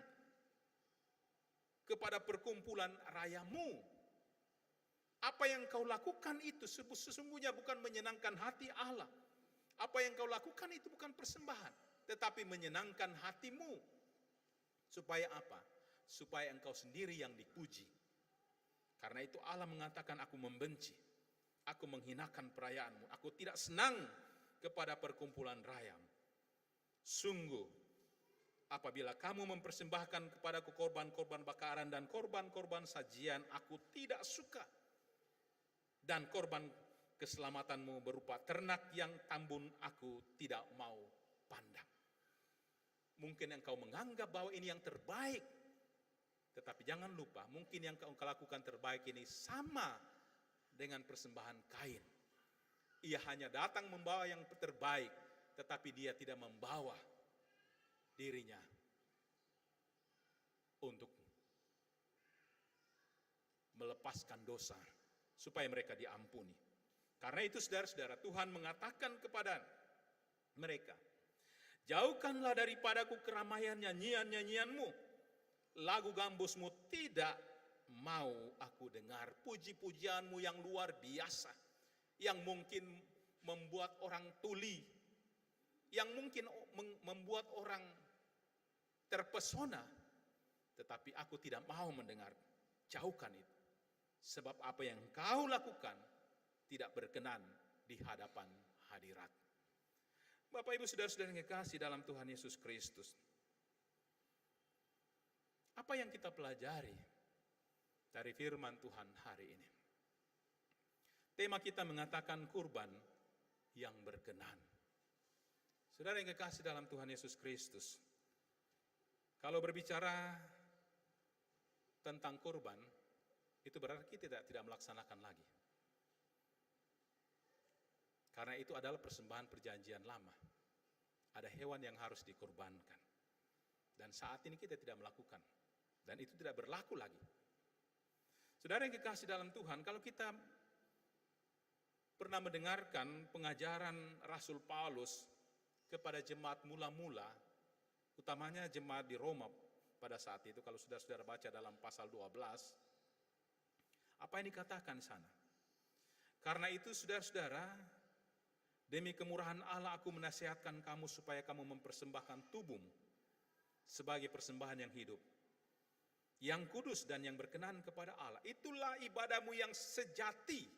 kepada perkumpulan rayamu. Apa yang kau lakukan itu sesungguhnya bukan menyenangkan hati Allah. Apa yang kau lakukan itu bukan persembahan, tetapi menyenangkan hatimu. Supaya apa? Supaya engkau sendiri yang dipuji. Karena itu Allah mengatakan, aku membenci, aku menghinakan perayaanmu, aku tidak senang kepada perkumpulan rayamu. Sungguh, apabila kamu mempersembahkan kepadaku korban-korban bakaran dan korban-korban sajian, aku tidak suka. Dan korban keselamatanmu berupa ternak yang tambun, aku tidak mau pandang. Mungkin engkau menganggap bahwa ini yang terbaik, tetapi jangan lupa, mungkin yang engkau lakukan terbaik ini sama dengan persembahan Kain. Ia hanya datang membawa yang terbaik, tetapi dia tidak membawa dirinya untuk melepaskan dosa, supaya mereka diampuni. Karena itu saudara-saudara, Tuhan mengatakan kepada mereka, jauhkanlah daripadaku keramaian nyanyian-nyanyianmu, lagu gambusmu tidak mau aku dengar, puji-pujianmu yang luar biasa, yang mungkin membuat orang tuli, yang mungkin membuat orang terpesona, tetapi aku tidak mau mendengar. Jauhkan itu. Sebab apa yang kau lakukan tidak berkenan di hadapan hadirat. Bapak Ibu saudara-saudara yang kekasih dalam Tuhan Yesus Kristus, apa yang kita pelajari dari firman Tuhan hari ini? Tema kita mengatakan kurban yang berkenan. Saudara yang kekasih dalam Tuhan Yesus Kristus, Kalau berbicara tentang kurban, itu berarti kita tidak melaksanakan lagi. Karena itu adalah persembahan perjanjian lama. Ada hewan yang harus dikurbankan. Dan saat ini kita tidak melakukan. Dan itu tidak berlaku lagi. Saudara yang kekasih dalam Tuhan, kalau kita pernah mendengarkan pengajaran Rasul Paulus kepada jemaat mula-mula, utamanya jemaat di Roma pada saat itu, kalau saudara-saudara baca dalam pasal 12, apa yang dikatakan di sana? Karena itu saudara-saudara, demi kemurahan Allah aku menasihatkan kamu supaya kamu mempersembahkan tubuhmu sebagai persembahan yang hidup, yang kudus dan yang berkenan kepada Allah. Itulah ibadahmu yang sejati.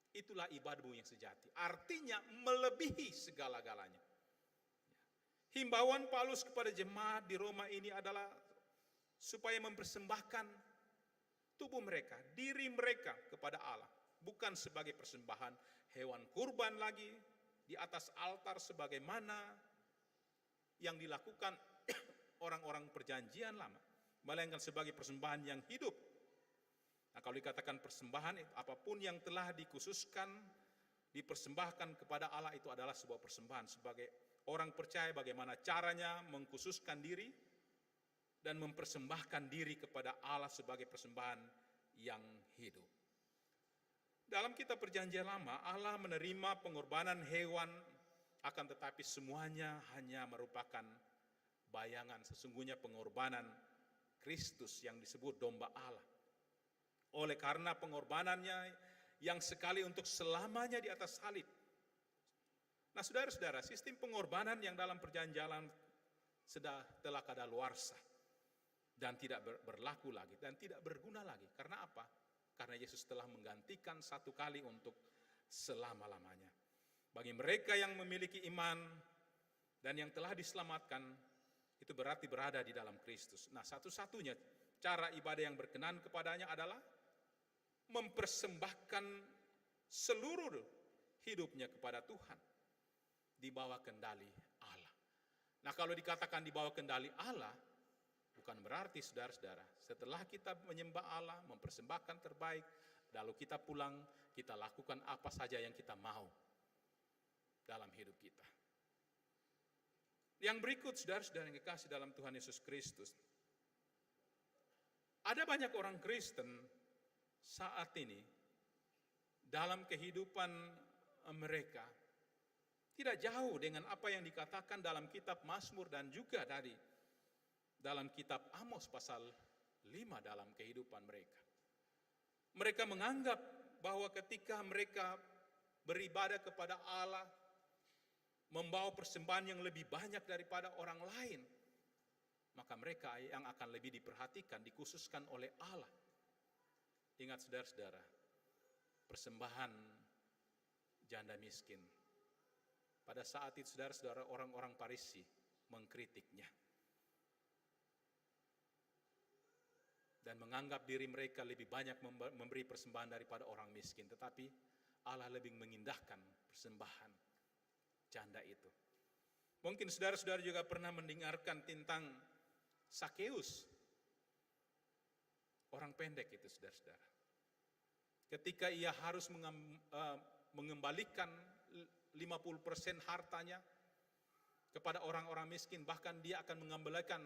Itulah ibadahmu yang sejati. Artinya melebihi segala-galanya. Himbauan Paulus kepada jemaat di Roma ini adalah supaya mempersembahkan tubuh mereka, diri mereka kepada Allah. Bukan sebagai persembahan hewan kurban lagi di atas altar sebagaimana yang dilakukan orang-orang perjanjian lama, melainkan sebagai persembahan yang hidup. Nah, kalau dikatakan persembahan, apapun yang telah dikhususkan, dipersembahkan kepada Allah itu adalah sebuah persembahan. Sebagai orang percaya bagaimana caranya mengkhususkan diri dan mempersembahkan diri kepada Allah sebagai persembahan yang hidup. Dalam kitab perjanjian lama, Allah menerima pengorbanan hewan, akan tetapi semuanya hanya merupakan bayangan. Sesungguhnya pengorbanan Kristus yang disebut domba Allah. Oleh karena pengorbanannya yang sekali untuk selamanya di atas salib. Nah saudara-saudara, sistem pengorbanan yang dalam perjanjian telah kadaluarsa dan tidak berlaku lagi dan tidak berguna lagi. Karena apa? Karena Yesus telah menggantikan satu kali untuk selama-lamanya. Bagi mereka yang memiliki iman dan yang telah diselamatkan, itu berarti berada di dalam Kristus. Nah, satu-satunya cara ibadah yang berkenan kepadanya adalah mempersembahkan seluruh hidupnya kepada Tuhan di bawah kendali Allah. Nah, kalau dikatakan di bawah kendali Allah, bukan berarti saudara-saudara, setelah kita menyembah Allah, mempersembahkan terbaik, lalu kita pulang, kita lakukan apa saja yang kita mau dalam hidup kita. Yang berikut, saudara-saudara yang kekasih dalam Tuhan Yesus Kristus, ada banyak orang Kristen saat ini dalam kehidupan mereka tidak jauh dengan apa yang dikatakan dalam kitab Mazmur dan juga dari dalam kitab Amos pasal 5 dalam kehidupan mereka. Mereka menganggap bahwa ketika mereka beribadah kepada Allah, membawa persembahan yang lebih banyak daripada orang lain, maka mereka yang akan lebih diperhatikan, dikhususkan oleh Allah. Ingat saudara-saudara, persembahan janda miskin. Pada saat itu saudara-saudara, orang-orang Farisi mengkritiknya dan menganggap diri mereka lebih banyak memberi persembahan daripada orang miskin. Tetapi Allah lebih mengindahkan persembahan janda itu. Mungkin saudara-saudara juga pernah mendengarkan tentang Sakeus, orang pendek itu saudara-saudara. Ketika ia harus mengembalikan 50% hartanya kepada orang-orang miskin, bahkan dia akan mengembalikan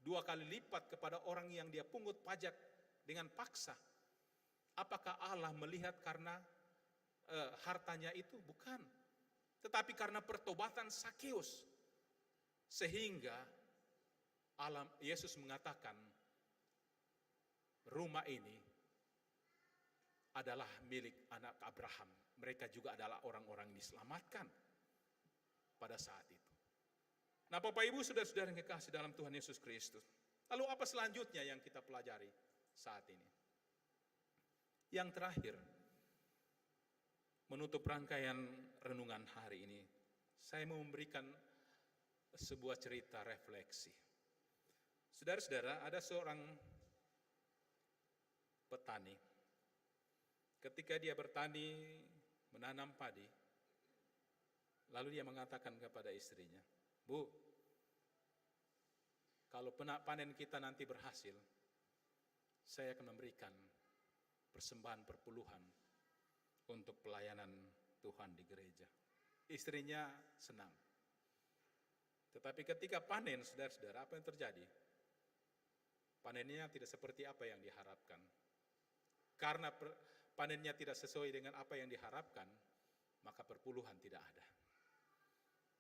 2 kali lipat kepada orang yang dia pungut pajak dengan paksa. Apakah Allah melihat karena hartanya itu? Bukan. Tetapi karena pertobatan Sakeus, sehingga Yesus mengatakan rumah ini adalah milik anak Abraham. Mereka juga adalah orang-orang yang diselamatkan pada saat itu. Nah, Bapak Ibu, saudara-saudara yang kekasih dalam Tuhan Yesus Kristus, lalu apa selanjutnya yang kita pelajari saat ini? Yang terakhir, menutup rangkaian renungan hari ini, saya mau memberikan sebuah cerita refleksi. Saudara-saudara, ada seorang petani. Ketika dia bertani, menanam padi, lalu dia mengatakan kepada istrinya, "Bu, kalau panen kita nanti berhasil, saya akan memberikan persembahan perpuluhan untuk pelayanan Tuhan di gereja. Istrinya senang. Tetapi ketika panen, saudara-saudara, apa yang terjadi? Panennya tidak seperti apa yang diharapkan. Karena panennya tidak sesuai dengan apa yang diharapkan, maka perpuluhan tidak ada.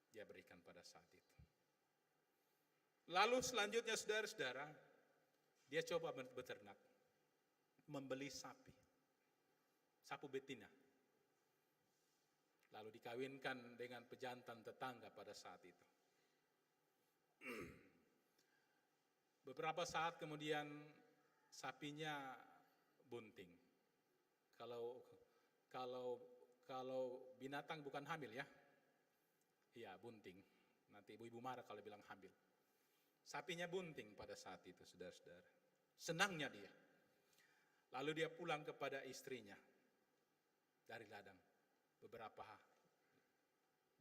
Dia berikan pada saat itu. Lalu selanjutnya saudara-saudara, dia coba beternak, membeli sapi betina. Lalu dikawinkan dengan pejantan tetangga pada saat itu. Beberapa saat kemudian sapinya bunting. Kalau binatang bukan hamil ya. Iya, bunting. Nanti ibu-ibu marah kalau bilang hamil. Sapinya bunting pada saat itu, saudara-saudara. Senangnya dia. Lalu dia pulang kepada istrinya dari ladang. Beberapa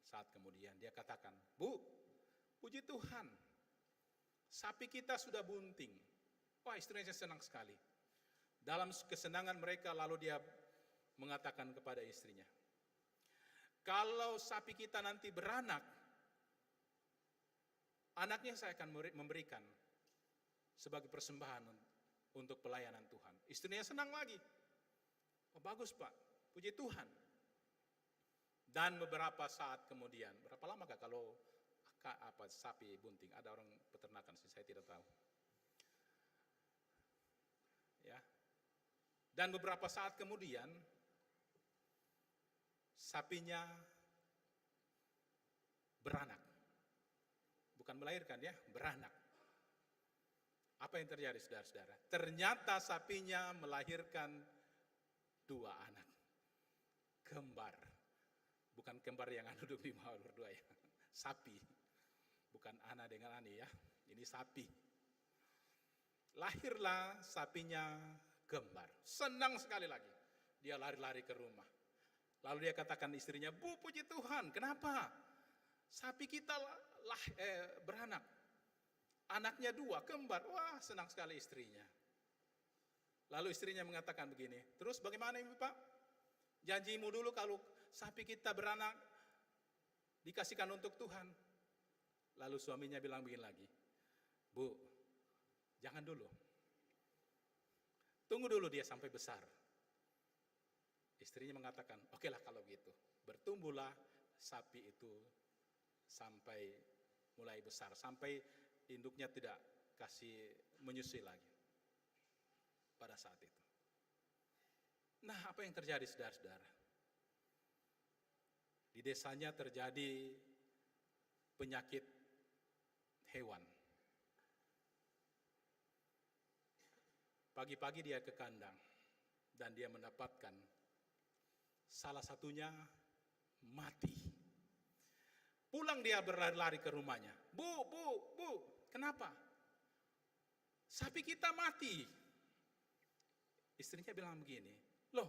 saat kemudian dia katakan, "Bu, puji Tuhan, sapi kita sudah bunting." Wah, istrinya senang sekali. Dalam kesenangan mereka, lalu dia mengatakan kepada istrinya, "Kalau sapi kita nanti beranak, anaknya saya akan memberikan sebagai persembahan untuk pelayanan Tuhan." Istrinya senang lagi. "Oh, bagus Pak, puji Tuhan." Dan beberapa saat kemudian, berapa lama kalau sapi bunting? Ada orang peternakan sih, saya tidak tahu. Ya. Dan beberapa saat kemudian, sapinya beranak. Bukan melahirkan ya, beranak. Apa yang terjadi saudara-saudara? Ternyata sapinya melahirkan 2 anak. Kembar. Bukan kembar yang duduk di bawah berdua ya. Sapi. Bukan Ana dengan Ani ya. Ini sapi. Lahirlah sapinya kembar. Senang sekali lagi. Dia lari-lari ke rumah. Lalu dia katakan istrinya, "Bu, puji Tuhan, kenapa? Sapi kita beranak. Anaknya 2, kembar." Wah, senang sekali istrinya. Lalu istrinya mengatakan begini, "Terus bagaimana Ibu Pak? Janjimu dulu kalau sapi kita beranak dikasihkan untuk Tuhan." Lalu suaminya bilang begini lagi, "Bu, jangan dulu. Tunggu dulu dia sampai besar." Istrinya mengatakan, "Oke lah kalau gitu." Bertumbuhlah sapi itu sampai mulai besar, sampai induknya tidak kasih menyusui lagi pada saat itu. Nah, apa yang terjadi saudara-saudara? Di desanya terjadi penyakit hewan. Pagi-pagi dia ke kandang dan dia mendapatkan salah satunya mati. Pulang dia berlari-lari ke rumahnya. Bu, kenapa? Sapi kita mati." Istrinya bilang begini, "Loh,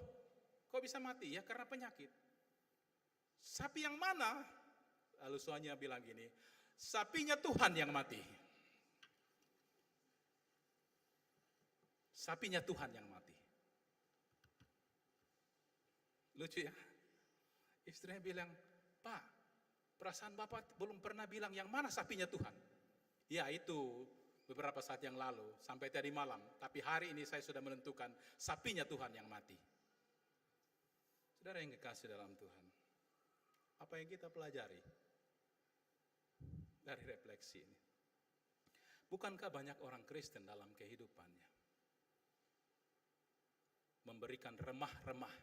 kok bisa mati?" "Ya karena penyakit." "Sapi yang mana?" Lalu suaminya bilang gini, "Sapinya Tuhan yang mati." Sapinya Tuhan yang mati. Lucu ya. Istrinya bilang, "Pak, perasaan Bapak belum pernah bilang yang mana sapinya Tuhan." "Ya itu beberapa saat yang lalu, sampai tadi malam. Tapi hari ini saya sudah menentukan sapinya Tuhan yang mati." Saudara yang kekasih dalam Tuhan, apa yang kita pelajari dari refleksi ini? Bukankah banyak orang Kristen dalam kehidupannya memberikan remah-remah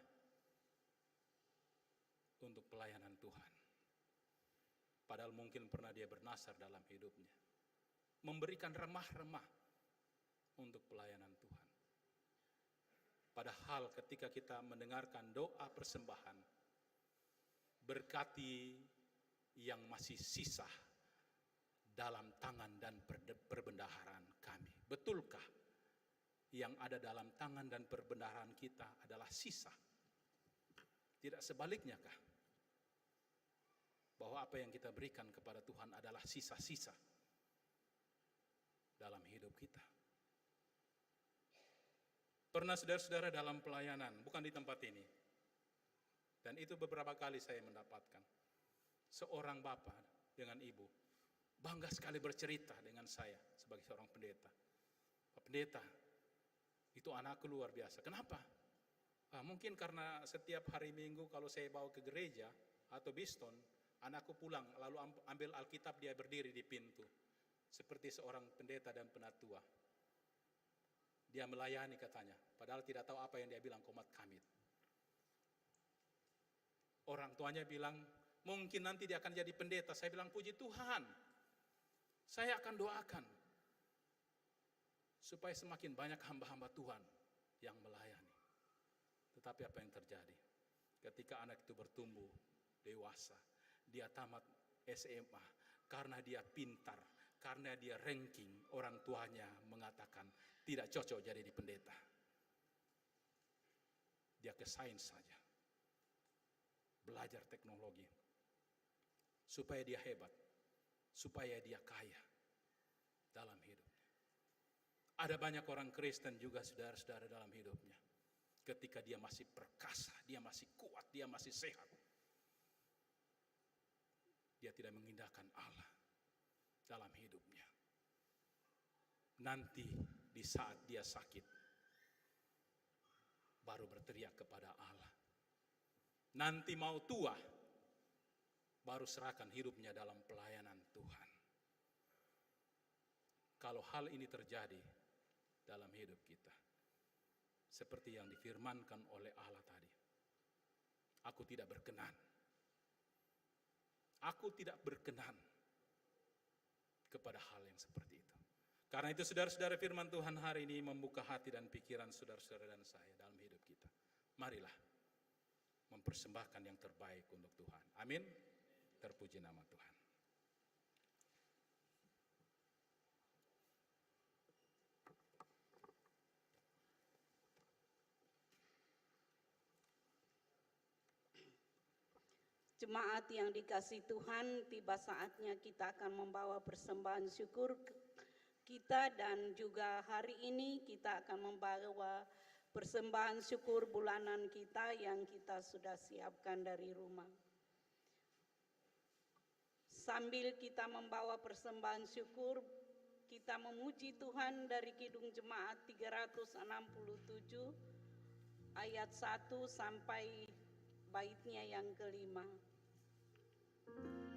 untuk pelayanan Tuhan? Padahal mungkin pernah dia bernasar dalam hidupnya. Memberikan remah-remah untuk pelayanan Tuhan. Padahal ketika kita mendengarkan doa persembahan, berkati yang masih sisa dalam tangan dan perbendaharaan kami. Betulkah yang ada dalam tangan dan perbendaharaan kita adalah sisa? Tidak sebaliknya kah? Bahwa apa yang kita berikan kepada Tuhan adalah sisa-sisa. dalam hidup kita. Pernah saudara-saudara dalam pelayanan, bukan di tempat ini, dan itu beberapa kali saya mendapatkan, seorang bapak dengan ibu bangga sekali bercerita dengan saya sebagai seorang pendeta. Pak pendeta, itu anakku luar biasa. Kenapa? Mungkin karena setiap hari Minggu kalau saya bawa ke gereja atau biston, anakku pulang lalu ambil Alkitab, dia berdiri di pintu seperti seorang pendeta dan penatua. Dia melayani katanya, padahal tidak tahu apa yang dia bilang, komat kamit. Orang tuanya bilang, mungkin nanti dia akan jadi pendeta. Saya bilang, puji Tuhan, saya akan doakan supaya semakin banyak hamba-hamba Tuhan yang melayani. Tetapi apa yang terjadi? Ketika anak itu bertumbuh, dewasa, dia tamat SMA, karena dia pintar, karena dia ranking, orang tuanya mengatakan tidak cocok jadi di pendeta. Dia ke sains saja, belajar teknologi, supaya dia hebat, supaya dia kaya dalam hidupnya. Ada banyak orang Kristen juga saudara-saudara dalam hidupnya. Ketika dia masih perkasa, dia masih kuat, dia masih sehat, dia tidak mengindahkan Allah dalam hidupnya. Nanti di saat dia sakit, baru berteriak kepada Allah. Nanti mau tua, baru serahkan hidupnya dalam pelayanan Tuhan. Kalau hal ini terjadi dalam hidup kita, seperti yang difirmankan oleh Allah tadi, aku tidak berkenan. Aku tidak berkenan kepada hal yang seperti itu. Karena itu saudara-saudara, firman Tuhan hari ini membuka hati dan pikiran saudara-saudara dan saya dalam hidup kita. Marilah mempersembahkan yang terbaik untuk Tuhan. Amin. Terpuji nama Tuhan. Jemaat yang dikasihi Tuhan, tiba saatnya kita akan membawa persembahan syukur kita, dan juga hari ini kita akan membawa persembahan syukur bulanan kita yang kita sudah siapkan dari rumah. Sambil kita membawa persembahan syukur, kita memuji Tuhan dari Kidung Jemaat 367 ayat 1 sampai baitnya yang kelima. Bersembah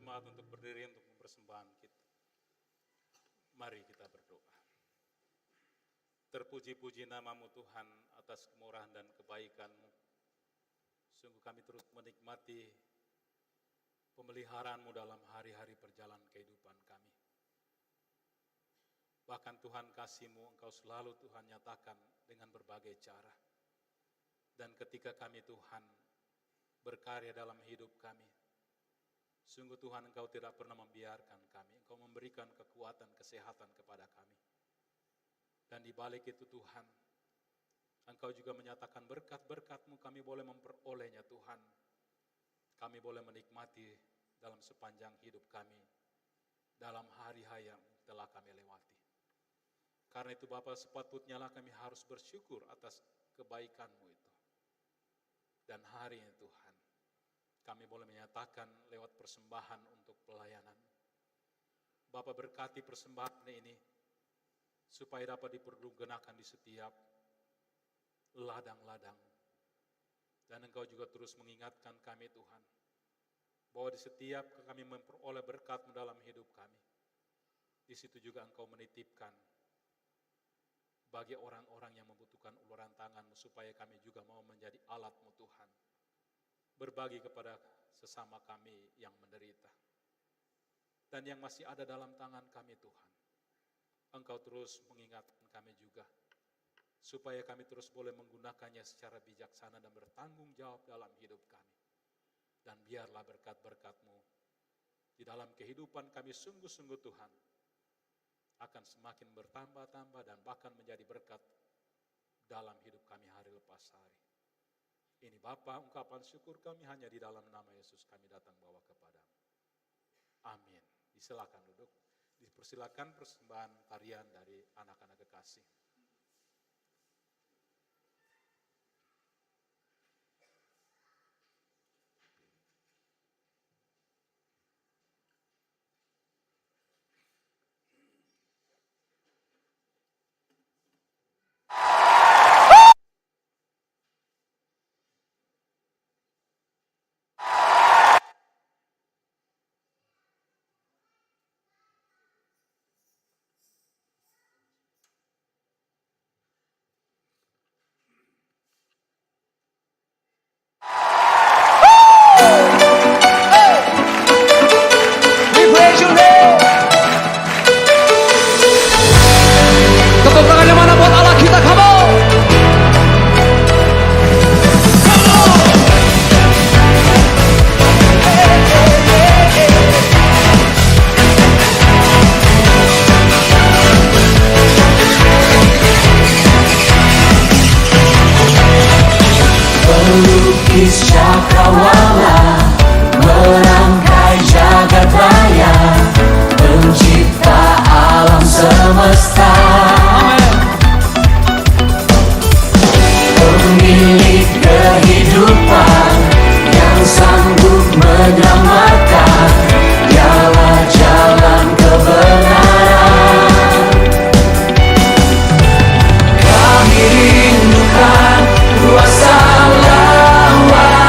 jemaat untuk berdiri untuk persembahan kita. Mari kita berdoa. Terpuji-puji namamu Tuhan atas kemurahan dan kebaikan-Mu. Sungguh kami terus menikmati pemeliharaan-Mu dalam hari-hari perjalanan kehidupan kami. Bahkan Tuhan kasih-Mu Engkau selalu Tuhan nyatakan dengan berbagai cara. Dan ketika kami Tuhan berkarya dalam hidup kami, sungguh Tuhan Engkau tidak pernah membiarkan kami. Engkau memberikan kekuatan, kesehatan kepada kami. Dan di balik itu Tuhan, Engkau juga menyatakan berkat-berkat-Mu kami boleh memperolehnya Tuhan. Kami boleh menikmati dalam sepanjang hidup kami, dalam hari-hari yang telah kami lewati. Karena itu Bapa, sepatutnya lah kami harus bersyukur atas kebaikan-Mu itu. Dan hari ini Tuhan, kami boleh menyatakan lewat persembahan untuk pelayanan. Bapa, berkati persembahan ini, supaya dapat dipergunakan di setiap ladang-ladang. Dan Engkau juga terus mengingatkan kami Tuhan, bahwa di setiap kami memperoleh berkat-Mu dalam hidup kami, di situ juga Engkau menitipkan bagi orang-orang yang membutuhkan uluran tangan-Mu, supaya kami juga mau menjadi alat-Mu Tuhan, berbagi kepada sesama kami yang menderita. Dan yang masih ada dalam tangan kami Tuhan, Engkau terus mengingatkan kami juga, supaya kami terus boleh menggunakannya secara bijaksana dan bertanggung jawab dalam hidup kami. Dan biarlah berkat-berkat-Mu di dalam kehidupan kami sungguh-sungguh Tuhan, akan semakin bertambah-tambah dan bahkan menjadi berkat dalam hidup kami hari lepas hari. Ini Bapa, ungkapan syukur kami hanya di dalam nama Yesus kami datang bawa kepadamu. Amin. Silakan duduk. Dipersilakan persembahan tarian dari anak-anak kekasih. Pelukis cakrawala merangkai jagat raya, pencipta alam semesta, pemilik kehidupan yang sanggup menyelamatkan, dialah jalan kebenaran. Kami rindukan kuasa lawatan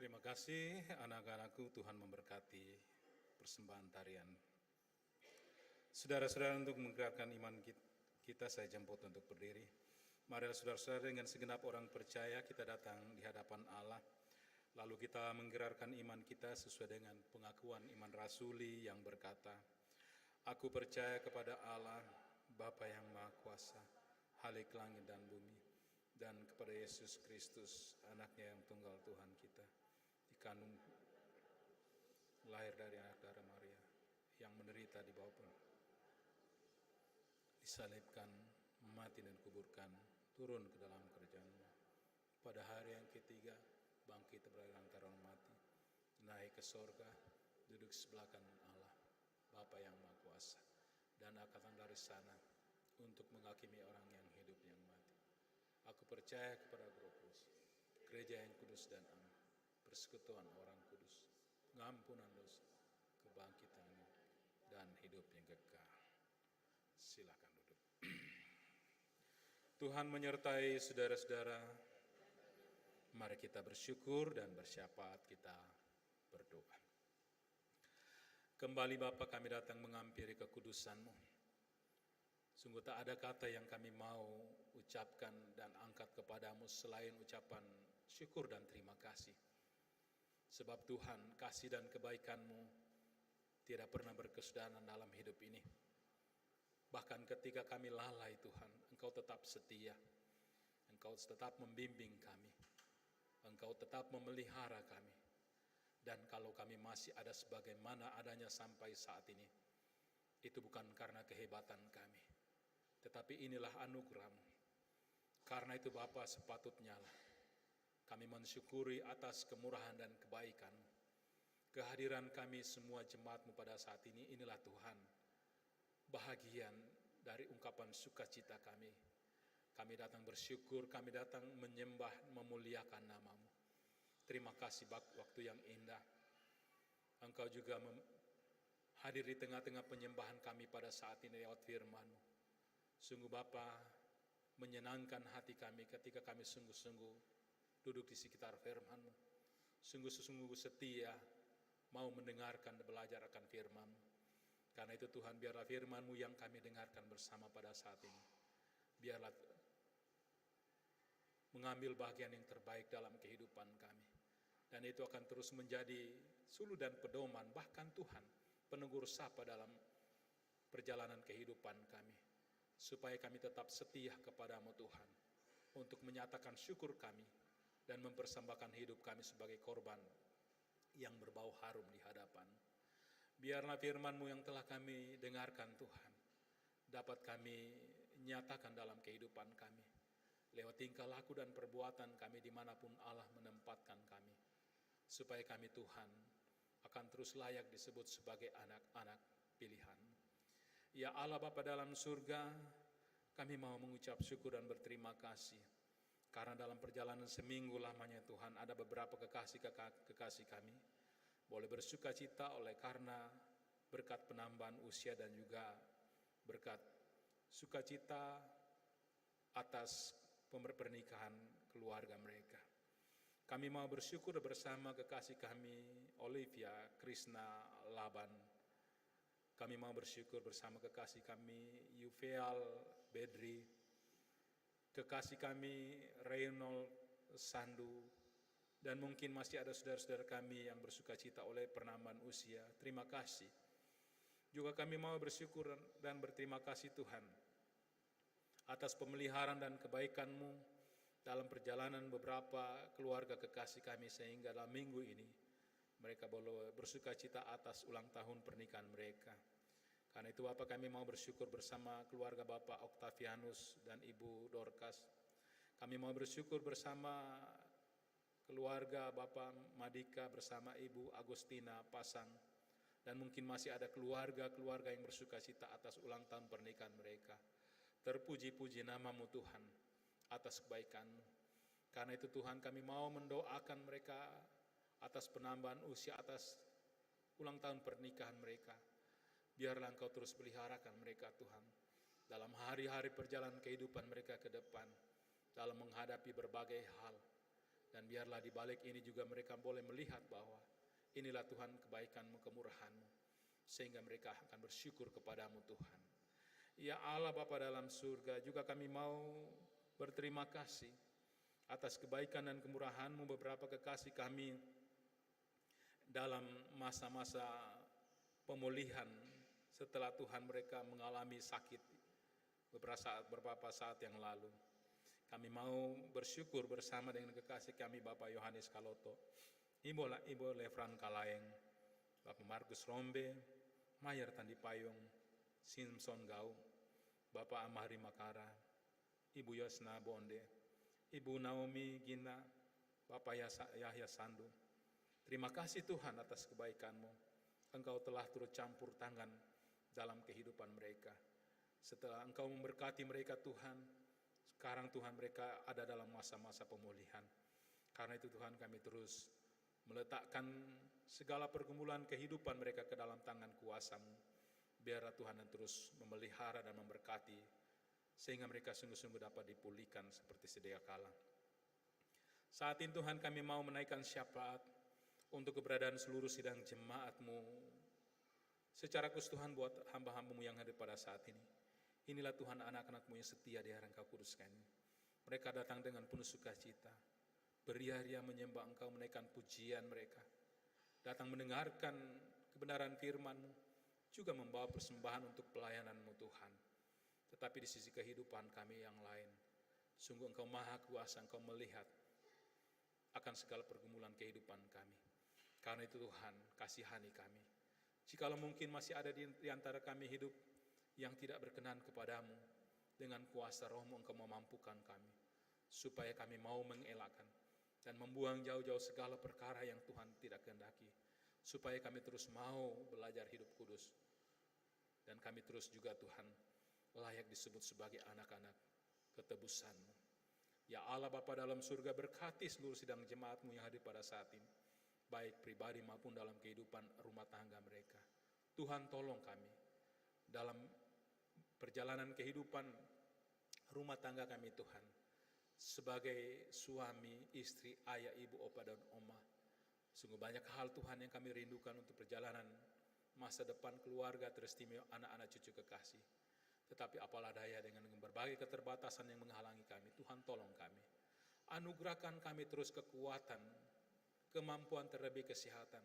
Terima kasih anak-anakku, Tuhan memberkati persembahan tarian. Saudara-saudara, untuk menggerakkan iman kita, saya jemput untuk berdiri. Marilah saudara-saudara, dengan segenap orang percaya kita datang di hadapan Allah. Lalu kita menggerakkan iman kita sesuai dengan pengakuan iman rasuli yang berkata, Aku percaya kepada Allah, Bapa yang Maha Kuasa, Halik langit dan bumi, dan kepada Yesus Kristus, anaknya yang tunggal Tuhan kita, dikandung lahir dari anak darah Maria, yang menderita di bawah disalibkan, mati dan kuburkan, turun ke dalam kerajaan-Mu. Pada hari yang ketiga, bangkit dari antara orang mati, naik ke sorga, duduk sebelah kanan Allah, Bapa yang Maha Kuasa, dan akan dari sana untuk menghakimi orang yang hidup yang mati. Aku percaya kepada Roh Kudus, gereja yang kudus dan aman, persekutuan orang kudus, pengampunan dosa, kebangkitan dan hidup yang kekal. Silakan duduk. Tuhan menyertai saudara-saudara. Mari kita bersyukur dan bersyafaat, kita berdoa. Kembali Bapa, kami datang menghampiri kekudusan-Mu. Sungguh tak ada kata yang kami mau ucapkan dan angkat kepadamu selain ucapan syukur dan terima kasih. Sebab Tuhan, kasih dan kebaikan-Mu tidak pernah berkesudahan dalam hidup ini. Bahkan ketika kami lalai Tuhan, Engkau tetap setia. Engkau tetap membimbing kami. Engkau tetap memelihara kami. Dan kalau kami masih ada sebagaimana adanya sampai saat ini, itu bukan karena kehebatan kami, tetapi inilah anugerah-Mu. Karena itu Bapa, sepatutnya lah kami mensyukuri atas kemurahan dan kebaikan-Mu. Kehadiran kami semua jemaat-Mu pada saat ini, inilah Tuhan, bahagian dari ungkapan sukacita kami. Kami datang bersyukur, kami datang menyembah, memuliakan nama-Mu. Terima kasih waktu yang indah. Engkau juga hadir di tengah-tengah penyembahan kami pada saat ini lewat firman-Mu. Sungguh Bapa, menyenangkan hati kami ketika kami sungguh-sungguh duduk di sekitar firman-Mu. Sungguh-sungguh setia mau mendengarkan dan belajar akan firman-Mu. Karena itu Tuhan, biarlah firman-Mu yang kami dengarkan bersama pada saat ini, biarlah mengambil bagian yang terbaik dalam kehidupan kami. Dan itu akan terus menjadi suluh dan pedoman, bahkan Tuhan, penegur sapa dalam perjalanan kehidupan kami. Supaya kami tetap setia kepada-Mu Tuhan, untuk menyatakan syukur kami, dan mempersembahkan hidup kami sebagai korban yang berbau harum di hadapan. Biarlah firman-Mu yang telah kami dengarkan Tuhan, dapat kami nyatakan dalam kehidupan kami, lewat tingkah laku dan perbuatan kami dimanapun Allah menempatkan kami. Supaya kami Tuhan akan terus layak disebut sebagai anak-anak pilihan. Ya Allah Bapa dalam surga, kami mau mengucap syukur dan berterima kasih. Karena dalam perjalanan seminggu lamanya Tuhan, ada beberapa kekasih kami boleh bersuka cita oleh karena berkat penambahan usia dan juga berkat sukacita atas pernikahan keluarga mereka. Kami mau bersyukur bersama kekasih kami Olivia, Krishna, Laban. Kami mau bersyukur bersama kekasih kami Yuveal, Bedri, kekasih kami Reynold, Sandu, dan mungkin masih ada saudara-saudara kami yang bersuka cita oleh penambahan usia. Terima kasih. Juga kami mau bersyukur dan berterima kasih Tuhan atas pemeliharaan dan kebaikan-Mu dalam perjalanan beberapa keluarga kekasih kami, sehingga dalam minggu ini mereka boleh bersuka cita atas ulang tahun pernikahan mereka. Karena itu Bapak, kami mau bersyukur bersama keluarga Bapak Octavianus dan Ibu Dorcas. Kami mau bersyukur bersama keluarga Bapak Madika bersama Ibu Agustina Pasang. Dan mungkin masih ada keluarga-keluarga yang bersuka cita atas ulang tahun pernikahan mereka. Terpuji-puji nama-Mu Tuhan atas kebaikan-Mu. Karena itu Tuhan, kami mau mendoakan mereka atas penambahan usia, atas ulang tahun pernikahan mereka. Biarlah Engkau terus peliharakan mereka Tuhan, dalam hari-hari perjalanan kehidupan mereka ke depan, dalam menghadapi berbagai hal. Dan biarlah di balik ini juga mereka boleh melihat bahwa inilah Tuhan kebaikan-Mu, kemurahan-Mu, sehingga mereka akan bersyukur kepadamu Tuhan. Ya Allah Bapa dalam surga, juga kami mau berterima kasih atas kebaikan dan kemurahan-Mu beberapa kekasih kami dalam masa-masa pemulihan setelah Tuhan mereka mengalami sakit beberapa saat yang lalu. Kami mau bersyukur bersama dengan kekasih kami Bapak Yohanes Kaloto, Ibu Lefran Kalaeng, Bapak Markus Rombe, Mayer Tandi Payung, Simpson Gau, Bapak Amari Makara, Ibu Yosna Bonde, Ibu Naomi Gina, Bapak Yahya Sandu. Terima kasih Tuhan atas kebaikan-Mu. Engkau telah turut campur tangan dalam kehidupan mereka. Setelah Engkau memberkati mereka Tuhan, sekarang Tuhan mereka ada dalam masa-masa pemulihan. Karena itu Tuhan kami terus meletakkan segala pergumulan kehidupan mereka ke dalam tangan kuasa-Mu. Biarlah Tuhan yang terus memelihara dan memberkati, sehingga mereka sungguh-sungguh dapat dipulihkan seperti sedia kala. Saat ini Tuhan kami mau menaikkan syafaat untuk keberadaan seluruh sidang jemaat-Mu. Secara khusus Tuhan buat hamba-hamba-Mu yang hadir pada saat ini. Inilah Tuhan anak-anak-Mu yang setia di hari Engkau kuduskan. Mereka datang dengan penuh sukacita, beria-ria menyembah Engkau, menaikkan pujian mereka. Datang mendengarkan kebenaran firman-Mu, juga membawa persembahan untuk pelayanan-Mu Tuhan. Tetapi di sisi kehidupan kami yang lain, sungguh Engkau maha kuasa, Engkau melihat akan segala pergumulan kehidupan kami. Karena itu Tuhan, kasihani kami. Jikalau mungkin masih ada di antara kami hidup yang tidak berkenan kepadamu, dengan kuasa Roh-Mu Engkau memampukan kami, supaya kami mau mengelakkan dan membuang jauh-jauh segala perkara yang Tuhan tidak kehendaki, supaya kami terus mau belajar hidup kudus, dan kami terus juga Tuhan layak disebut sebagai anak-anak ketebusan-Mu. Ya Allah Bapa dalam surga, berkati seluruh sidang jemaat-Mu yang hadir pada saat ini, baik pribadi maupun dalam kehidupan rumah tangga mereka. Tuhan tolong kami dalam perjalanan kehidupan rumah tangga kami Tuhan, sebagai suami, istri, ayah, ibu, opa, dan oma. Sungguh banyak hal Tuhan yang kami rindukan untuk perjalanan masa depan keluarga teristimewa anak-anak cucu kekasih. Tetapi apalah daya dengan berbagai keterbatasan yang menghalangi kami. Tuhan tolong kami. Anugerahkan kami terus kekuatan, kemampuan, terlebih kesehatan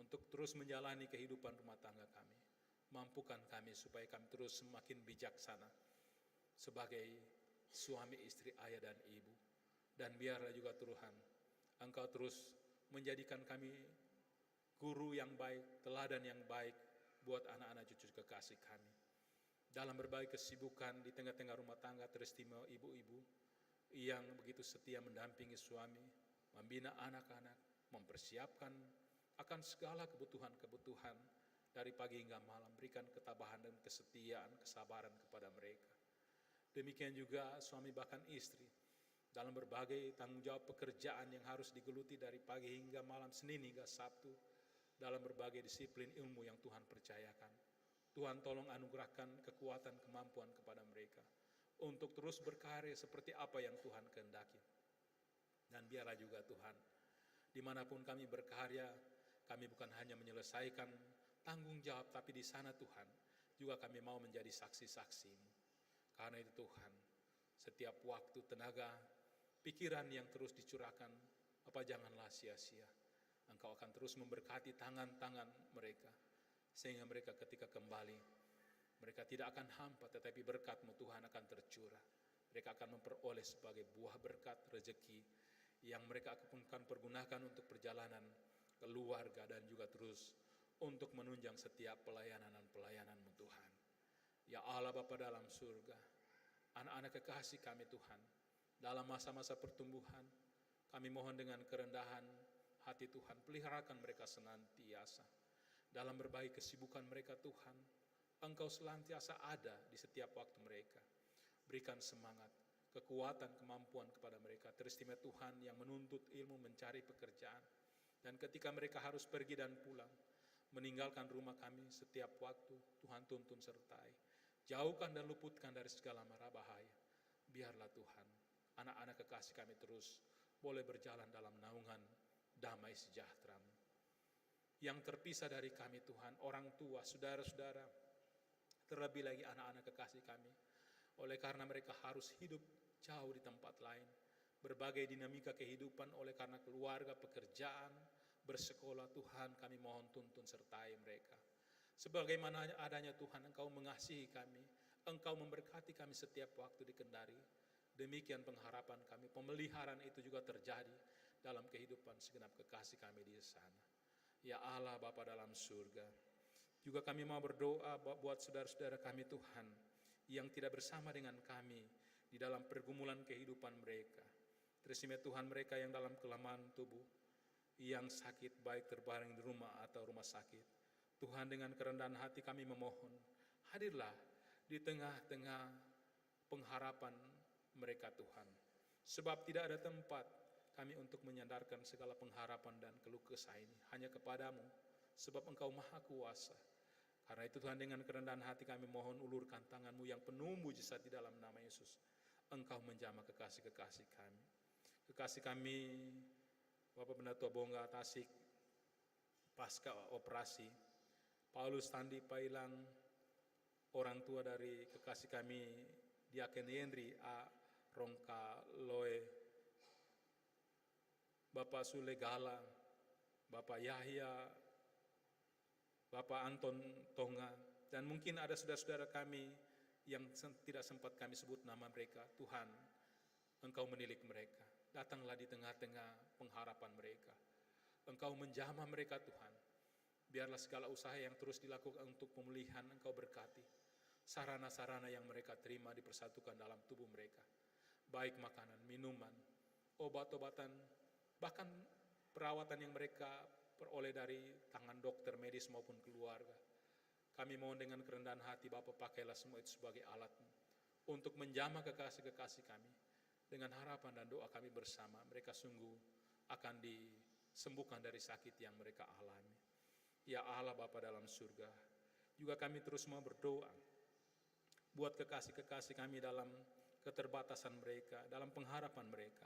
untuk terus menjalani kehidupan rumah tangga kami. Mampukan kami supaya kami terus semakin bijaksana sebagai suami, istri, ayah, dan ibu. Dan biarlah juga Tuhan, Engkau terus menjadikan kami guru yang baik, teladan yang baik buat anak-anak cucu kekasih kami. Dalam berbagai kesibukan di tengah-tengah rumah tangga teristimewa ibu-ibu yang begitu setia mendampingi suami, membina anak-anak, mempersiapkan akan segala kebutuhan-kebutuhan dari pagi hingga malam, berikan ketabahan dan kesetiaan, kesabaran kepada mereka. Demikian juga suami bahkan istri, dalam berbagai tanggung jawab pekerjaan yang harus digeluti dari pagi hingga malam, Senin hingga Sabtu, dalam berbagai disiplin ilmu yang Tuhan percayakan. Tuhan tolong anugerahkan kekuatan, kemampuan kepada mereka untuk terus berkarya seperti apa yang Tuhan kehendaki. Dan biarlah juga Tuhan, dimanapun kami berkarya, kami bukan hanya menyelesaikan tanggung jawab, tapi di sana Tuhan, juga kami mau menjadi saksi-saksi-Mu. Karena itu Tuhan, setiap waktu, tenaga, pikiran yang terus dicurahkan, apa janganlah sia-sia. Engkau akan terus memberkati tangan-tangan mereka, sehingga mereka ketika kembali, mereka tidak akan hampa, tetapi berkat-Mu Tuhan akan tercurah. Mereka akan memperoleh sebagai buah berkat rezeki yang mereka akan pergunakan untuk perjalanan keluarga dan juga terus untuk menunjang setiap pelayanan dan pelayanan-Mu Tuhan. Ya Allah Bapa dalam surga, anak-anak kekasih kami Tuhan, dalam masa-masa pertumbuhan, kami mohon dengan kerendahan hati Tuhan, peliharakan mereka senantiasa. Dalam berbagai kesibukan mereka Tuhan, Engkau senantiasa ada di setiap waktu mereka. Berikan semangat, kekuatan, kemampuan kepada mereka. Teristimewa Tuhan yang menuntut ilmu mencari pekerjaan. Dan ketika mereka harus pergi dan pulang, meninggalkan rumah kami setiap waktu, Tuhan tuntun sertai. Jauhkan dan luputkan dari segala mara bahaya. Biarlah Tuhan, anak-anak kekasih kami terus boleh berjalan dalam naungan damai sejahtera-Mu. Yang terpisah dari kami Tuhan, orang tua, saudara-saudara, terlebih lagi anak-anak kekasih kami, oleh karena mereka harus hidup jauh di tempat lain, berbagai dinamika kehidupan oleh karena keluarga, pekerjaan, bersekolah, Tuhan kami mohon tuntun sertai mereka. Sebagaimana adanya Tuhan, Engkau mengasihi kami, Engkau memberkati kami setiap waktu di Kendari. Demikian pengharapan kami, pemeliharaan itu juga terjadi dalam kehidupan segenap kekasih kami di sana. Ya Allah Bapa dalam surga, juga kami mau berdoa buat saudara-saudara kami Tuhan, yang tidak bersama dengan kami di dalam pergumulan kehidupan mereka. Terima Tuhan, mereka yang dalam kelemahan tubuh, yang sakit baik terbaring di rumah atau rumah sakit. Tuhan, dengan kerendahan hati kami memohon, hadirlah di tengah-tengah pengharapan mereka Tuhan. Sebab tidak ada tempat kami untuk menyandarkan segala pengharapan dan keluh kesah ini hanya kepadamu, sebab Engkau maha kuasa. Karena itu Tuhan, dengan kerendahan hati kami mohon, ulurkan tangan-Mu yang penuh mujizat di dalam nama Yesus. Engkau menjamah kekasih-kekasih kami. Kekasih kami Bapak Pendatua Bongga Tasik, pasca operasi, Paulus Tandi Pailang, orang tua dari kekasih kami Diaken Henry A. Rongka Loe, Bapak Sule Gala, Bapak Yahya, Bapak Anton Tonga, dan mungkin ada saudara-saudara kami yang tidak sempat kami sebut nama mereka. Tuhan, Engkau menilik mereka. Datanglah di tengah-tengah pengharapan mereka. Engkau menjamah mereka Tuhan. Biarlah segala usaha yang terus dilakukan untuk pemulihan Engkau berkati. Sarana-sarana yang mereka terima dipersatukan dalam tubuh mereka. Baik makanan, minuman, obat-obatan, bahkan perawatan yang mereka peroleh dari tangan dokter medis maupun keluarga. Kami mohon dengan kerendahan hati Bapa, pakailah semua itu sebagai alat-Mu untuk menjamah kekasih-kekasih kami. Dengan harapan dan doa kami bersama, mereka sungguh akan disembuhkan dari sakit yang mereka alami. Ya Allah Bapa dalam surga, juga kami terus mau berdoa buat kekasih-kekasih kami dalam keterbatasan mereka, dalam pengharapan mereka.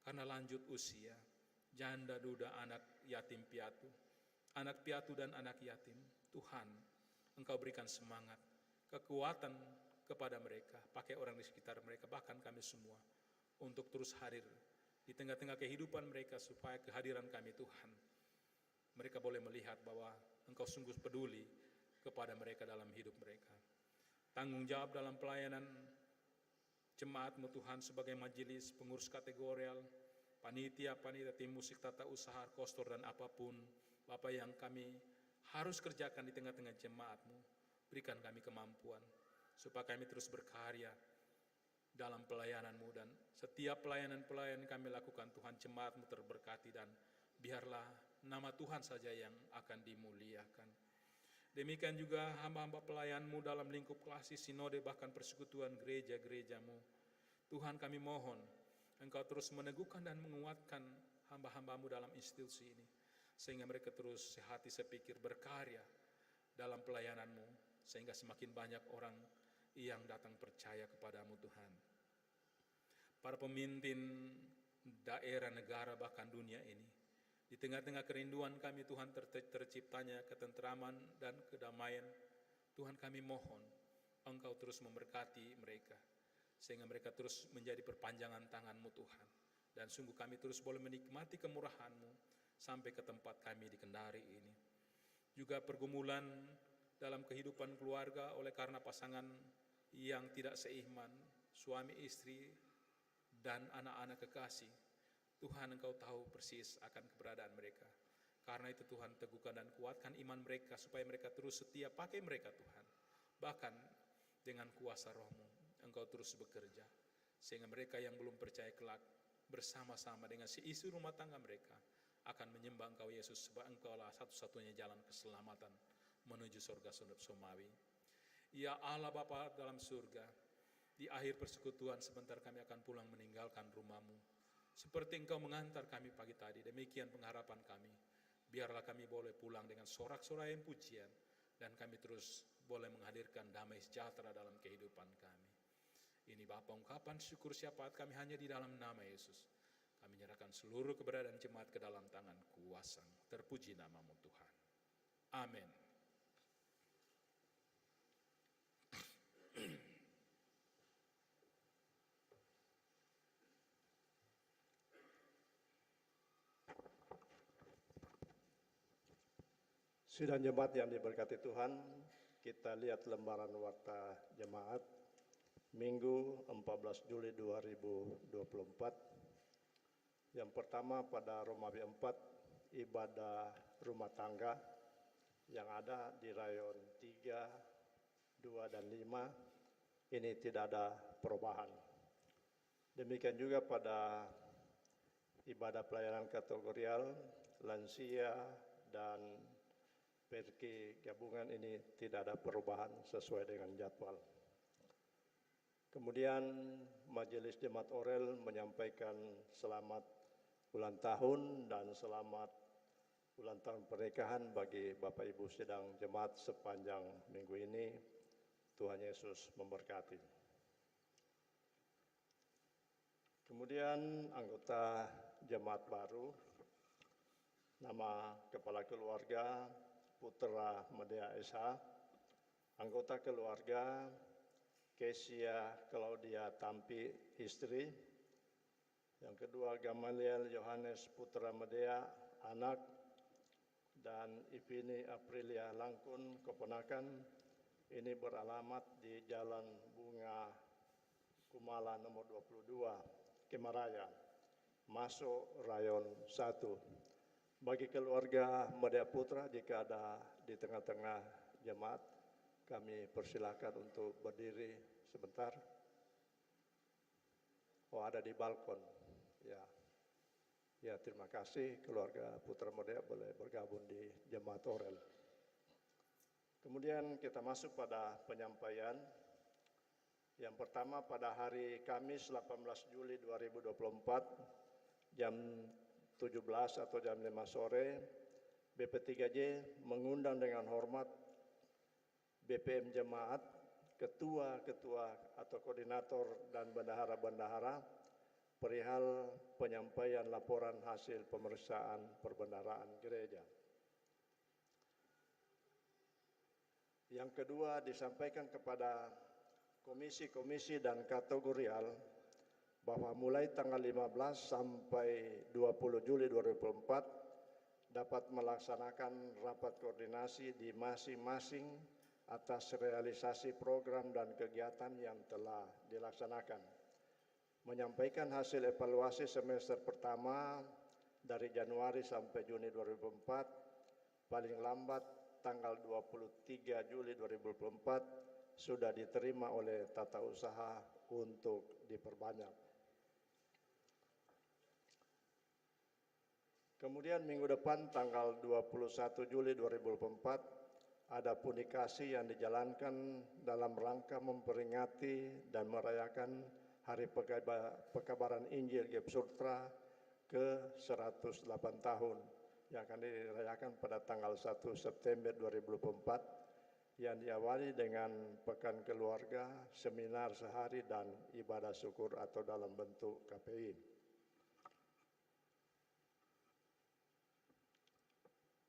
Karena lanjut usia, janda, duda, anak yatim piatu, anak piatu dan anak yatim, Tuhan, Engkau berikan semangat, kekuatan kepada mereka, pakai orang di sekitar mereka, bahkan kami semua, untuk terus hadir di tengah-tengah kehidupan mereka, supaya kehadiran kami Tuhan, mereka boleh melihat bahwa Engkau sungguh peduli kepada mereka dalam hidup mereka. Tanggung jawab dalam pelayanan jemaat-Mu Tuhan sebagai majelis, pengurus kategorial, panitia tim musik, tata usaha, kostor dan apapun Bapak yang kami harus kerjakan di tengah-tengah jemaat-Mu, berikan kami kemampuan supaya kami terus berkarya dalam pelayanan-Mu, dan setiap pelayanan-pelayanan kami lakukan Tuhan, jemaat-Mu terberkati dan biarlah nama Tuhan saja yang akan dimuliakan. Demikian juga hamba-hamba pelayan-Mu dalam lingkup klasik, sinode, bahkan persekutuan gereja-gereja-Mu. Tuhan, kami mohon Engkau terus meneguhkan dan menguatkan hamba-hamba-Mu dalam institusi ini, sehingga mereka terus sehati sepikir berkarya dalam pelayanan-Mu, sehingga semakin banyak orang yang datang percaya kepada-Mu Tuhan. Para pemimpin daerah, negara, bahkan dunia ini, di tengah-tengah kerinduan kami Tuhan terciptanya ketentraman dan kedamaian, Tuhan kami mohon Engkau terus memberkati mereka, sehingga mereka terus menjadi perpanjangan tangan-Mu Tuhan. Dan sungguh kami terus boleh menikmati kemurahan-Mu sampai ke tempat kami di Kendari ini. Juga pergumulan dalam kehidupan keluarga oleh karena pasangan yang tidak seiman, suami istri dan anak-anak kekasih. Tuhan, Engkau tahu persis akan keberadaan mereka. Karena itu Tuhan, teguhkan dan kuatkan iman mereka supaya mereka terus setia, pakai mereka Tuhan. Bahkan dengan kuasa Roh-Mu Engkau terus bekerja, sehingga mereka yang belum percaya kelak bersama-sama dengan si istri rumah tangga mereka akan menyembah Engkau Yesus, sebab Engkaulah satu-satunya jalan keselamatan menuju surga surgawi. Ya Allah Bapa dalam surga, di akhir persekutuan sebentar kami akan pulang meninggalkan rumah-Mu. Seperti Engkau mengantar kami pagi tadi, demikian pengharapan kami. Biarlah kami boleh pulang dengan sorak-sorai pujian, dan kami terus boleh menghadirkan damai sejahtera dalam kehidupan kami. Ini Bapa, ungkapan syukur syafaat kami hanya di dalam nama Yesus. Kami menyerahkan seluruh keberadaan jemaat ke dalam tangan kuasa-Mu. Terpuji nama-Mu Tuhan. Amin. Sidang jemaat yang diberkati Tuhan, kita lihat lembaran warta jemaat Minggu 14 Juli 2024. Yang pertama pada Romawi 4, ibadah rumah tangga yang ada di rayon 3, 2, dan 5, ini tidak ada perubahan. Demikian juga pada ibadah pelayanan kategorial, lansia, dan pergi gabungan ini tidak ada perubahan sesuai dengan jadwal. Kemudian Majelis Jemaat Orel menyampaikan selamat ulang tahun dan selamat ulang tahun pernikahan bagi Bapak Ibu sidang jemaat sepanjang minggu ini. Tuhan Yesus memberkati. Kemudian anggota jemaat baru, nama kepala keluarga Putra Medea SH, anggota keluarga Kesia Claudia Tampi istri, yang kedua Gamaliel Yohanes Putra Medea anak, dan Ivini Aprilia Langkun keponakan. Ini beralamat di Jalan Bunga Kumala nomor 22, Kemaraya, masuk rayon 1. Bagi keluarga Medea Putra, jika ada di tengah-tengah jemaat, kami persilakan untuk berdiri sebentar. Oh, ada di balkon. Ya, terima kasih keluarga Putra Medea boleh bergabung di jemaat Orel. Kemudian kita masuk pada penyampaian. Yang pertama pada hari Kamis 18 Juli 2024 jam 17 atau jam 5 sore, BP3J mengundang dengan hormat BPM Jemaat, ketua-ketua atau koordinator dan bendahara-bendahara perihal penyampaian laporan hasil pemeriksaan perbendaharaan gereja. Yang kedua, disampaikan kepada komisi-komisi dan kategorial bahwa mulai tanggal 15 sampai 20 Juli 2024 dapat melaksanakan rapat koordinasi di masing-masing atas realisasi program dan kegiatan yang telah dilaksanakan. Menyampaikan hasil evaluasi semester pertama dari Januari sampai Juni 2024, paling lambat tanggal 23 Juli 2024 sudah diterima oleh tata usaha untuk diperbanyak. Kemudian minggu depan tanggal 21 Juli 2024 ada publikasi yang dijalankan dalam rangka memperingati dan merayakan Hari Pekabaran Injil Gep Sutra ke-108 tahun yang akan dirayakan pada tanggal 1 September 2024 yang diawali dengan pekan keluarga, seminar sehari, dan ibadah syukur atau dalam bentuk KPI.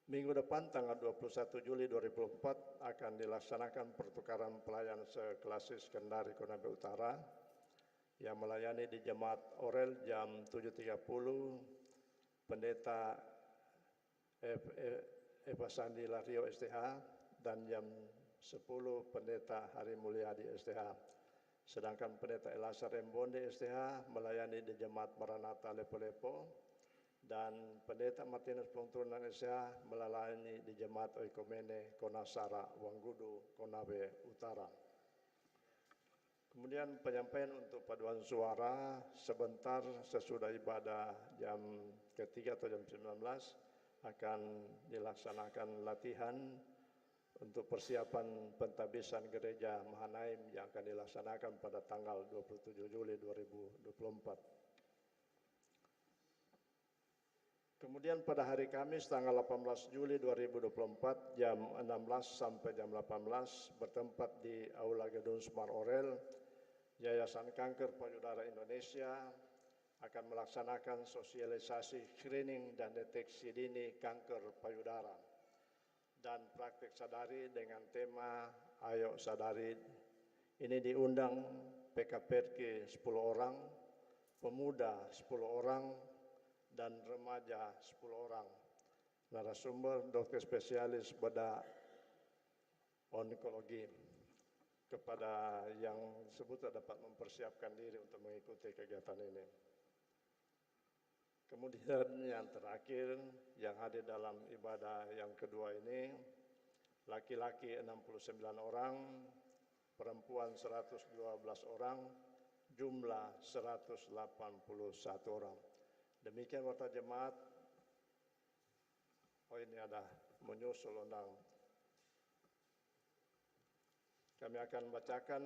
Minggu depan tanggal 21 Juli 2024 akan dilaksanakan pertukaran pelayan seklasis Kendari Konabe Utara yang melayani di Jemaat Orel jam 7.30 Pendeta Eva Sandi Lario STH dan jam 10 Pendeta Hari Mulyadi STH. Sedangkan Pendeta Elazar Embonde STH melayani di Jemaat Maranatha Lepo-Lepo dan Pendeta Martinus Plongturunan STH melayani di Jemaat Oikomene Konasara Wanggudu Konabe Utara. Kemudian penyampaian untuk paduan suara sebentar sesudah ibadah jam ketiga atau jam 19 akan dilaksanakan latihan untuk persiapan pentabisan gereja Mahanaim yang akan dilaksanakan pada tanggal 27 Juli 2024. Kemudian pada hari Kamis tanggal 18 Juli 2024 jam 16 sampai jam 18 bertempat di Aula Gedung Smart Orel, Yayasan Kanker Payudara Indonesia akan melaksanakan sosialisasi screening dan deteksi dini kanker payudara dan praktik sadari dengan tema Ayo Sadari. Ini diundang PKPRK 10 orang, pemuda 10 orang, dan remaja 10 orang. Narasumber dokter spesialis bedah onkologi. Kepada yang disebut dapat mempersiapkan diri untuk mengikuti kegiatan ini. Kemudian yang terakhir yang hadir dalam ibadah yang kedua ini, laki-laki 69 orang, perempuan 112 orang, jumlah 181 orang. Demikian warta jemaat. Oh, ini ada menyusul undang. Kami akan bacakan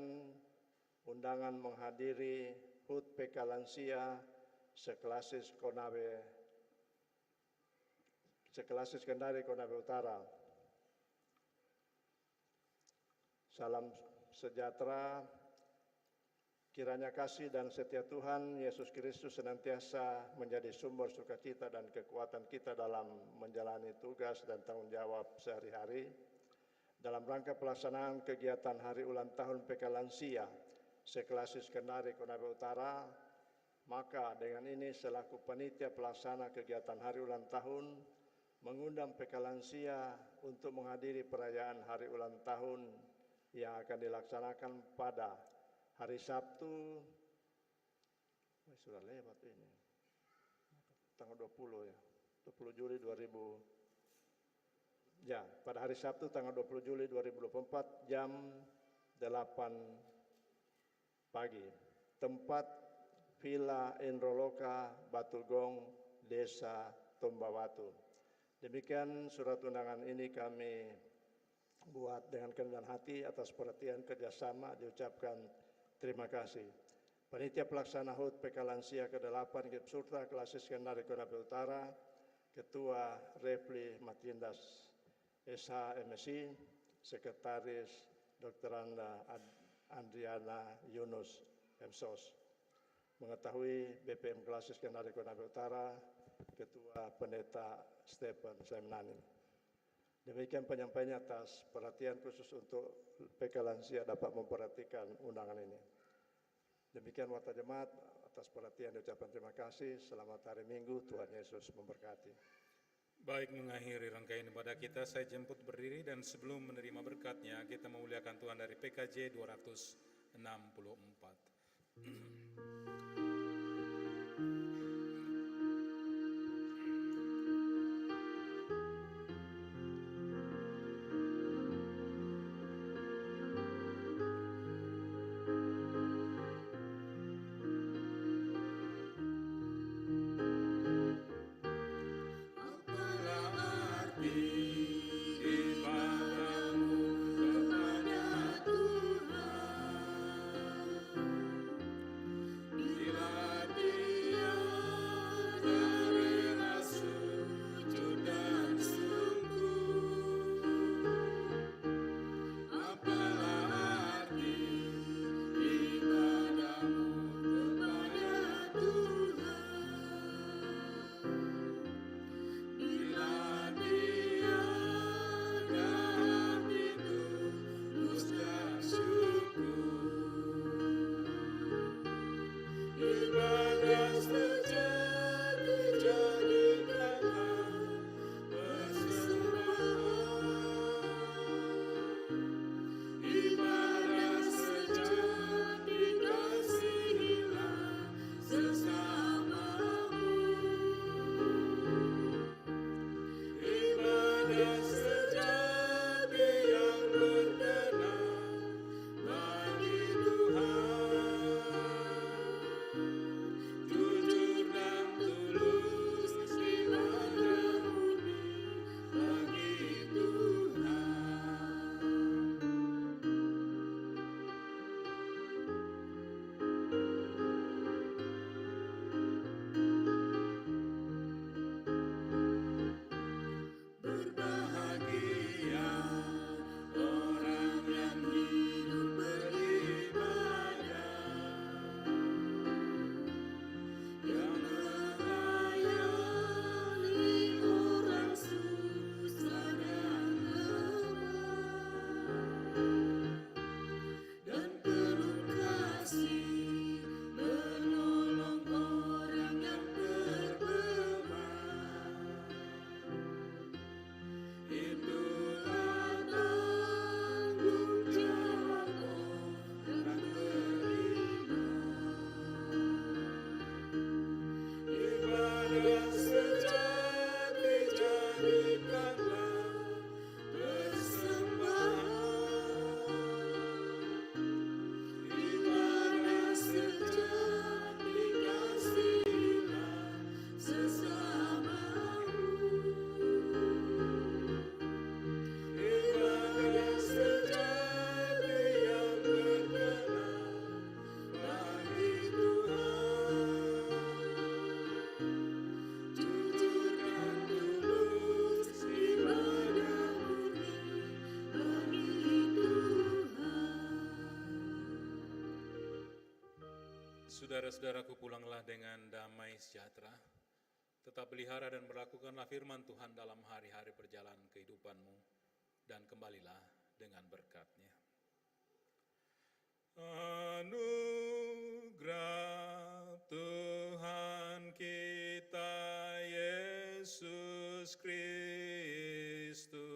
undangan menghadiri HUT PK Lansia seklasis Kendari Konawe Utara. Salam sejahtera, kiranya kasih dan setia Tuhan Yesus Kristus senantiasa menjadi sumber sukacita dan kekuatan kita dalam menjalani tugas dan tanggung jawab sehari-hari. Dalam rangka pelaksanaan kegiatan Hari Ulang Tahun PK Lansia seklasis Kendari Konawe Utara, maka dengan ini selaku panitia pelaksana kegiatan Hari Ulang Tahun mengundang PK Lansia untuk menghadiri perayaan Hari Ulang Tahun yang akan dilaksanakan pada hari Sabtu, sudah lewat ini, tanggal 20 ya, 20 Juli 2000. Ya, pada hari Sabtu tanggal 20 Juli 2024 jam 8 pagi. Tempat Villa Indroloka, Batugong, Desa Tombawatu. Demikian surat undangan ini kami buat dengan kerendahan hati atas perhatian kerjasama, diucapkan terima kasih. Panitia Pelaksana HUT PK Lansia ke-8 Gipsurta Klasis Kendari Konawe Utara, Ketua Refli Matindas SH MSI, Sekretaris Dr. Andriana Yunus MSOS. Mengetahui BPM Klasis Kendari Konawe Utara, Ketua Pendeta Stephen Semnani. Demikian penyampaiannya atas perhatian khusus untuk PK Lansia dapat memperhatikan undangan ini. Demikian warta jemaat, atas perhatian diucapkan terima kasih. Selamat hari Minggu, Tuhan Yesus memberkati. Baik, mengakhiri rangkaian ibadah kita, saya jemput berdiri dan sebelum menerima berkatnya, kita memuliakan Tuhan dari PKJ 264. Bila Dia Saudara-saudaraku, pulanglah dengan damai sejahtera. Tetap pelihara dan berlakukanlah firman Tuhan dalam hari-hari perjalanan kehidupanmu, dan kembalilah dengan berkat-Nya. Anugerah Tuhan kita Yesus Kristus,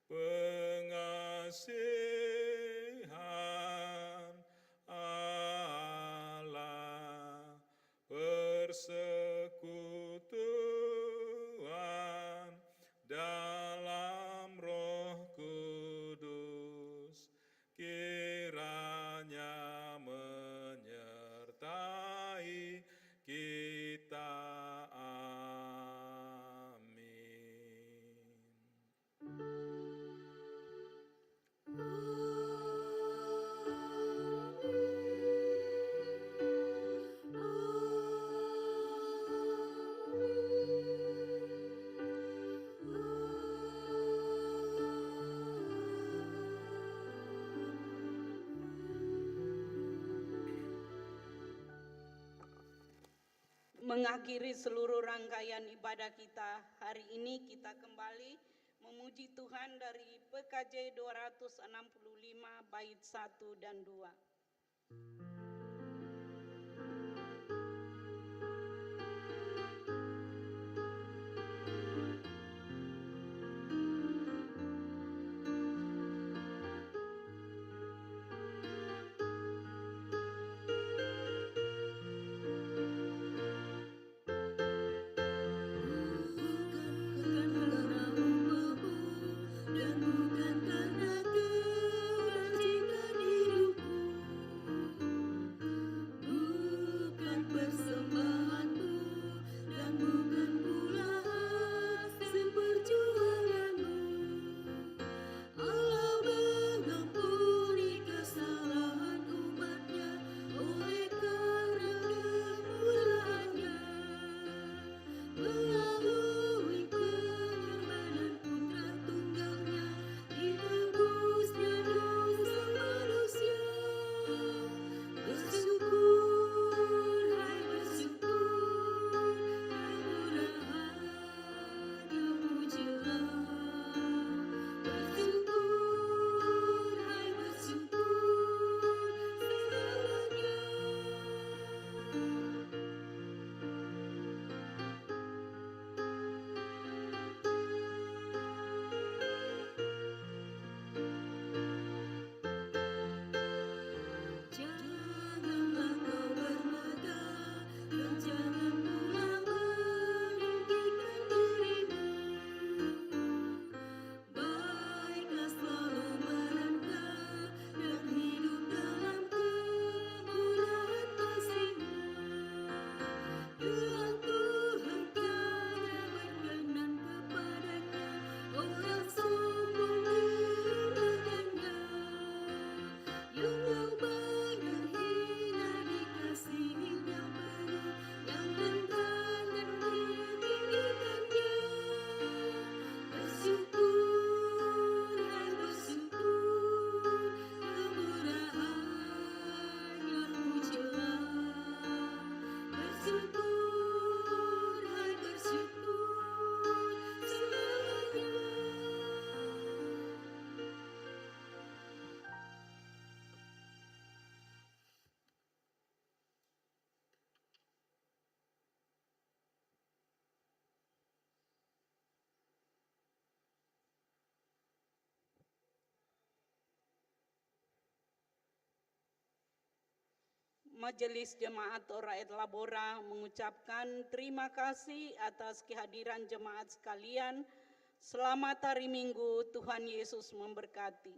pengasihan Allah, persekutuan dalam Roh Kudus, kiranya menyertai kita. Amin. Mengakhiri seluruh rangkaian ibadah kita, hari ini kita kembali memuji Tuhan dari PKJ 265 bait 1 dan 2. Majelis Jemaat Oraet Labora mengucapkan terima kasih atas kehadiran jemaat sekalian. Selamat hari Minggu, Tuhan Yesus memberkati.